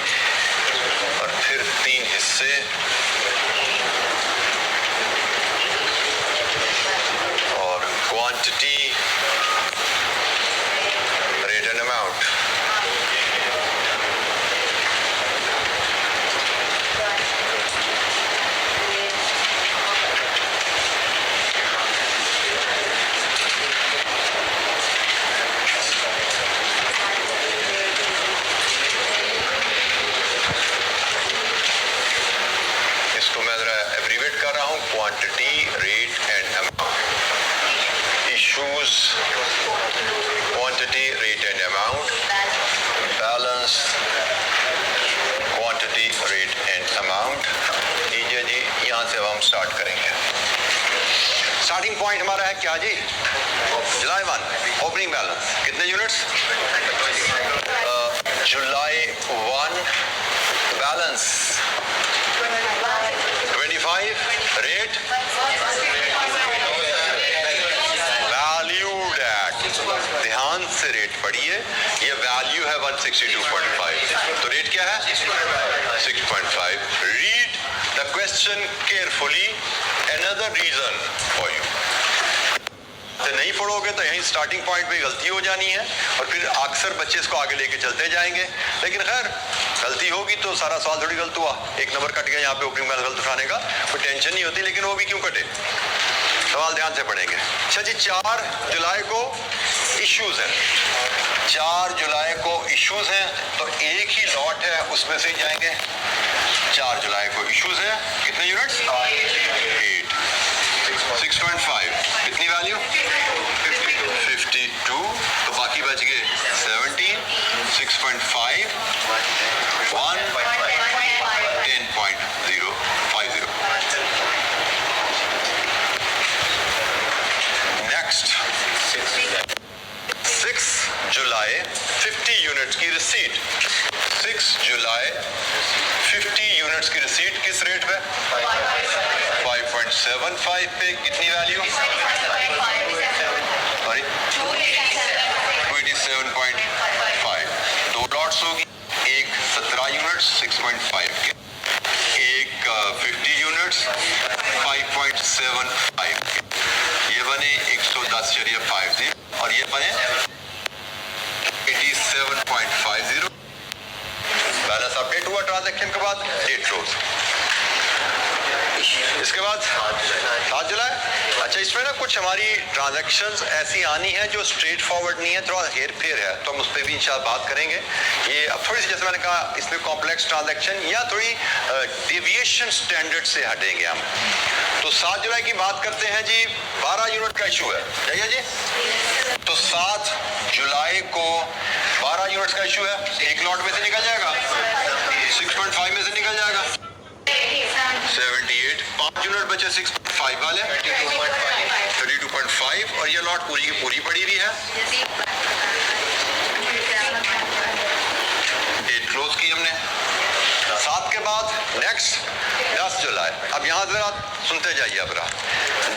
और फिर 3 हिस्से और quantity, rate and amount. Quantity, rate and amount. Issues, quantity, rate and amount. Balance, quantity, rate and amount. लीजिए जी, यहाँ से अब हम स्टार्ट करेंगे। स्टार्टिंग पॉइंट हमारा है क्या जी? जुलाई 1 ओपनिंग बैलेंस कितने units? July 1 balance 25, rate valued at, ध्यान से रेट पढ़िए, ये वैल्यू है 162.5, तो रेट क्या है? 6.5। Read the question carefully, another reason for you. नहीं पढ़ोगे तो यहीं स्टार्टिंग पॉइंट पे गलती हो जानी है और फिर अक्सर बच्चे इसको आगे लेके चलते जाएंगे, लेकिन खैर गलती होगी तो सारा सवाल थोड़ी गलत हुआ। एक नंबर कट गया यहाँ पे ओपनिंग बैलेंस गलत उठाने का, कोई टेंशन नहीं होती, लेकिन वो भी क्यों कटे, सवाल ध्यान से पढ़ेंगे। अच्छा जी, 4 जुलाई को इश्यूज है, 4 जुलाई को इश्यूज हैं, तो एक ही लॉट है उसमें से ही जाएंगे। 4 जुलाई को इश्यूज है, कितने यूनिट्स? 8, 6.5, कितनी वैल्यू? 52, तो बाकी बच गए 17, 6.5, 1, 10.050। नेक्स्ट 6 जुलाई 50 यूनिट्स की रिसीट। 6 जुलाई 50 यूनिट्स की रिसीट किस रेट पे? 5.75 पे, कितनी वैल्यू? सॉरी 27.5। 2 लॉट्स होगी, एक 17 यूनिट्स 6.5 के, एक 50 यूनिट्स 5.75 के, ये बने 110.50 और ये बने 87.50। बैलेंस अपडेट हुआ ट्रांजैक्शन के बाद, डेट क्लोज। इसके बाद 7 जुलाई। अच्छा, इसमें ना कुछ हमारी ट्रांजैक्शंस ऐसी आनी है जो स्ट्रेट फॉरवर्ड नहीं है, थोड़ा हेर फेर है, तो हम उस पर भी इंशाल्लाह बात करेंगे। ये अब थोड़ी सी, जैसे मैंने कहा, इसमें कॉम्प्लेक्स ट्रांजैक्शन या थोड़ी डेविएशन स्टैंडर्ड से हटेंगे हम। तो 7 जुलाई की बात करते हैं जी, 12 यूनिट का इशू है, जाइए जी। तो 7 जुलाई को 12 यूनिट्स का इशू है, एक लॉट में से निकल जाएगा, 6.5 में से निकल जाएगा 78, 5 यूनिट बचे 6.5 वाले, 32.5, और ये लॉट पूरी की पूरी पड़ी हुई है। डेट क्लोज की हमने। 7 के बाद नेक्स्ट 10 जुलाई। अब यहाँ जरा सुनते जाइए अब रहा।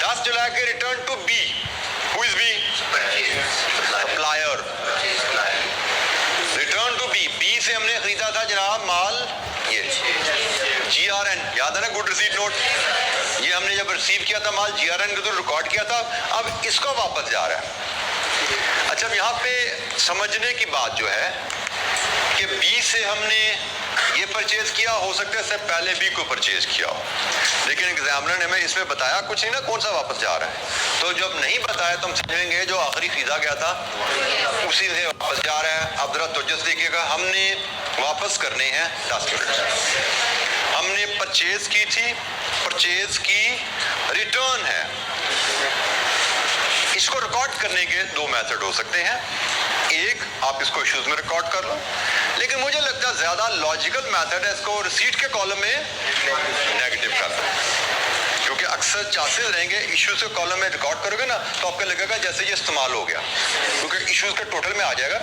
10 जुलाई के return to B, who is B? Supplier. Return to B, B से हमने खरीदा था जनाब माल, ये GRN, याद है ना, गुड रिसीट नोट। ये हमने जब रिसीव किया था माल, GRN के तो रिकॉर्ड किया था, अब इसको वापस जा रहा है। अच्छा, अब यहाँ पे समझने की बात जो है कि बी से हमने ये परचेज किया, हो सकता है इससे पहले बी को परचेज किया हो, लेकिन एग्जामिनर ने हमें इसमें बताया कुछ नहीं ना, कौन सा वापस जा रहा है। तो जब नहीं बताया तो हम समझेंगे जो आखिरी खरीदा गया था उसी से वापस जा रहा है। अब जरा तवज्जो से देखिएगा, हमने वापस करने हैं 10 यूनिट। हमने परचेज की थी, परचेज की रिटर्न है। इसको रिकॉर्ड करने के 2 मेथड हो सकते हैं। एक, आप इसको इश्यूज में रिकॉर्ड कर लो, लेकिन मुझे लगता है ज्यादा लॉजिकल मेथड है इसको रिसीट के कॉलम में नेगेटिव करना, क्योंकि अक्सर चांसेस रहेंगे इश्यूज के कॉलम में रिकॉर्ड करोगे ना तो आपको लगेगा जैसे ये इस्तेमाल हो गया, क्योंकि इश्यूज के टोटल में आ जाएगा,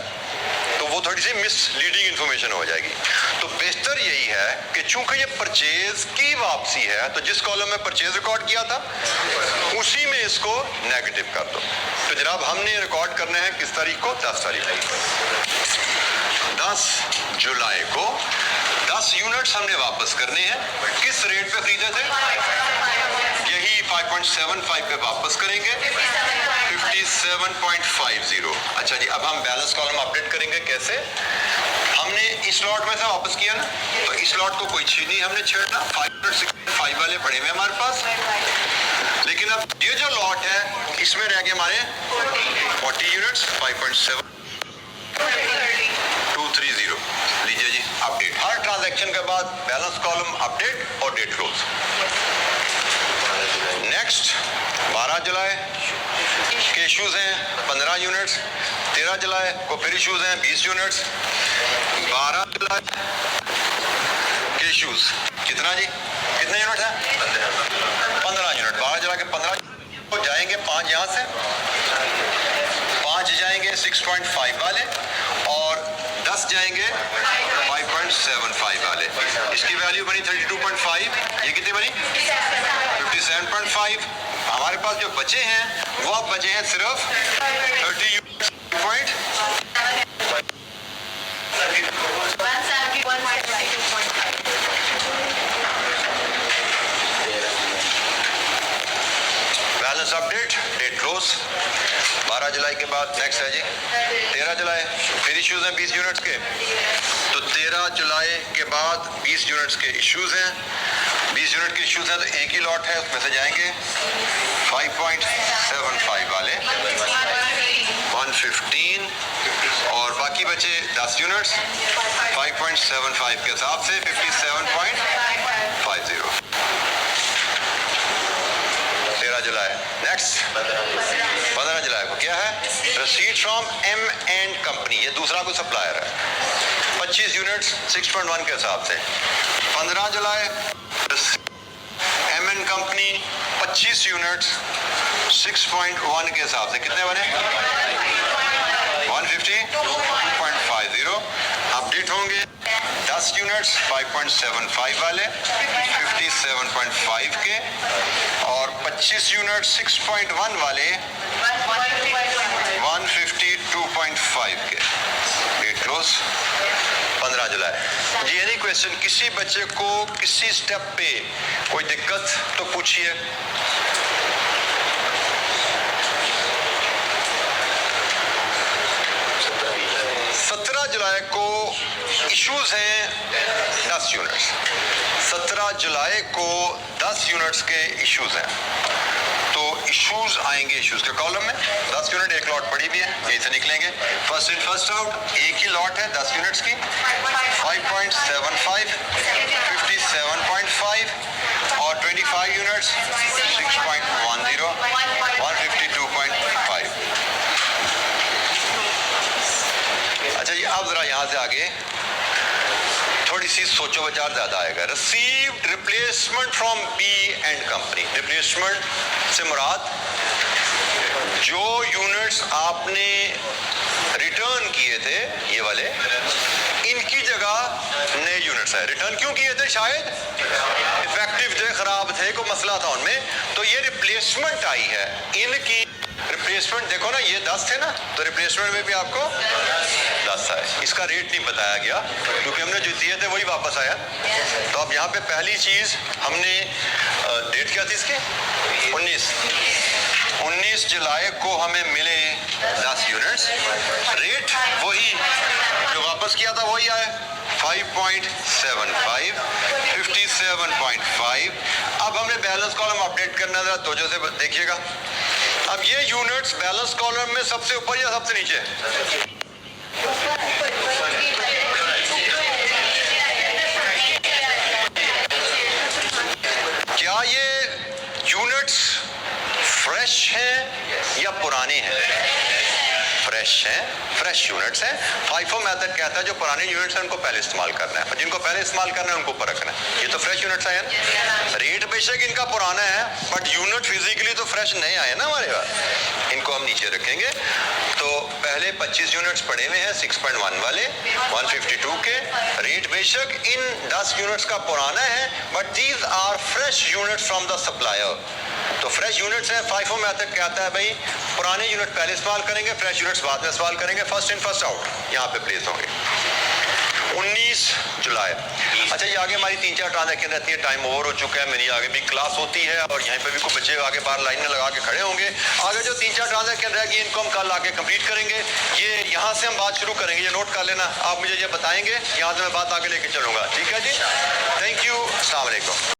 तो वो थोड़ी सी मिसलीडिंग इंफॉर्मेशन हो जाएगी। तो बेहतर यही है कि चूंकि ये परचेज की वापसी है, तो जिस कॉलम में परचेज रिकॉर्ड किया था उसी में इसको नेगेटिव कर दो। तो जनाब हमने रिकॉर्ड करना है किस तारीख को? 10 तारीख को। 10 जुलाई को 10 यूनिट्स हमने वापस करने हैं। किस रेट पे खरीदे थे? यही 5.75 पे वापस करेंगे, 57.50। अच्छा जी, अब हम बैलेंस कॉलम अपडेट करेंगे। कैसे? हमने इस लॉट में से वापस किया ना, तो इस लॉट को कोई चीज नहीं हमने छेड़ना, 565 वाले पड़े हुए हमारे पास। लेकिन अब ये जो लॉट है इसमें रह गए हमारे 40 यूनिट्स, 5.7230। लीजिए जी अपडेट। हर ट्रांजैक्शन के बाद बैलेंस कॉलम अपडेट और डेट क्लोज। नेक्स्ट 12 जुलाई के इश्यूज हैं 15 यूनिट्स, 13 जुलाई को फिर इश्यूज हैं 20 यूनिट्स, 12 जुलाई के इश्यूज कितना जी? कितने यूनिट हैं? 15 यूनिट। 12 जुलाई के 15 को जाएंगे 5 यहाँ से, 5 जाएंगे 6.5 वाले और 10 जाएंगे 5.75 वाले। इसकी वैल्यू बनी 32.5। ये कितनी बनी? 57.5। हमारे पास जो बचे हैं वो अब बचे हैं सिर्फ 30 point. Balance update, date close. 12 जुलाई के बाद नेक्स्ट है जी 13 जुलाई, फिर इश्यूज हैं 20 यूनिट्स के। तो 13 जुलाई के बाद 20 यूनिट्स के इश्यूज हैं। 20 यूनिट के इश्यूज हैं तो एक ही लॉट है, उसमें से जाएंगे 5.75 वाले 115 और बाकी बचे 10 यूनिट्स 5.75 के हिसाब से 57.50। 13 जुलाई। नेक्स्ट 15 जुलाई को क्या है? रसीद फ्रॉम M&N कंपनी, ये दूसरा कोई सप्लायर है, 25 यूनिट्स 6.1 के हिसाब से। 15 जुलाई M&N कंपनी 25 यूनिट्स 6.1 के हिसाब से कितने बने? 152.50। अपडेट होंगे 10 यूनिट्स 5.75 वाले 57.5 के और 25 यूनिट 6.1 वाले 152.5 के। डेट क्लोज 15 जुलाई। जी एनी क्वेश्चन? किसी बच्चे को किसी स्टेप पे कोई दिक्कत तो पूछिए। 17 जुलाई को इश्यूज हैं 10 यूनिट्स। 17 जुलाई को 10 यूनिट्स के इश्यूज हैं। तो इश्यूज आएंगे इश्यूज के कॉलम में। 10 यूनिट एक लॉट पड़ी भी है, यहीं से निकलेंगे। फर्स्ट इन फर्स्ट आउट, एक ही लॉट है 10 यूनिट्स की, 5.75, 57.5 और 25 यूनिट्स 6.10, 152.5। अच्छा जी, अब जरा यहाँ से आगे थोड़ी सी सोचो विचार ज्यादा आएगा। Received replacement from B&N company. Replacement से मुराद जो यूनिट्स आपने रिटर्न किए थे, ये वाले, इनकी जगह नए यूनिट्स है। रिटर्न क्यों किए थे? शायद इफेक्टिव थे, खराब थे, कोई मसला था उनमें, तो ये रिप्लेसमेंट आई है। इनकी रिप्लेसमेंट देखो ना, ये 10 थे ना, तो रिप्लेसमेंट में भी आपको 10 आए। इसका रेट नहीं बताया गया क्योंकि हमने जो दिए थे वही वापस आया। तो अब यहाँ पे पहली चीज हमने डेट क्या थी इसकी? 19 जुलाई को हमें मिले 10 यूनिट्स। रेट वही जो वापस किया था वही आया, 5.75, 57.5। अब हमने बैलेंस कॉलम अपडेट करना है, तो जो से देखिएगा। अब ये यूनिट्स बैलेंस कॉलम में सबसे ऊपर या सबसे नीचे? क्या ये यूनिट्स फ्रेश हैं या पुराने हैं? फ्रेश हैं, फ्रेश यूनिट्स हैं। फाइफो मेथड कहता है जो पुराने यूनिट्स हैं उनको पहले इस्तेमाल करना है और जिनको पहले इस्तेमाल करना है उनको ऊपर रखना है। ये तो फ्रेश यूनिट्स हैं। रेट बेशक इनका पुराना है, बट यूनिट फिजिकली तो फ्रेश नए आए ना हमारे पास। इनको हम नीचे रखेंगे। तो पहले 25 यूनिट्स पड़े हुए हैं 6.1 वाले 152 के। रेट बेशक इन 10 यूनिट्स का पुराना है, but these are fresh units from the supplier. तो फ्रेश यूनिट्स हैं। FIFO मेथड कहता है भाई पुराने यूनिट पहले इस्तेमाल करेंगे, फ्रेश यूनिट्स बाद में इस्तेमाल करेंगे, फर्स्ट इन फर्स्ट आउट यहाँ पे प्लेस होंगे। 19 जुलाई। अच्छा, ये आगे हमारी 3-4 ट्रांजैक्शन रहती है, टाइम ओवर हो चुका है, मेरी आगे भी क्लास होती है और यहाँ पे भी कुछ बच्चे आगे बाहर लाइन में लगा के खड़े होंगे। आगे जो 3-4 ट्रांजैक्शन रहेगी इनको हम कल आके कंप्लीट करेंगे। ये यहाँ से हम बात शुरू करेंगे, ये नोट कर लेना, आप मुझे ये बताएंगे, यहाँ से मैं बात आगे लेके चलूँगा। ठीक है जी, थैंक यू, अस्सलाम वालेकुम।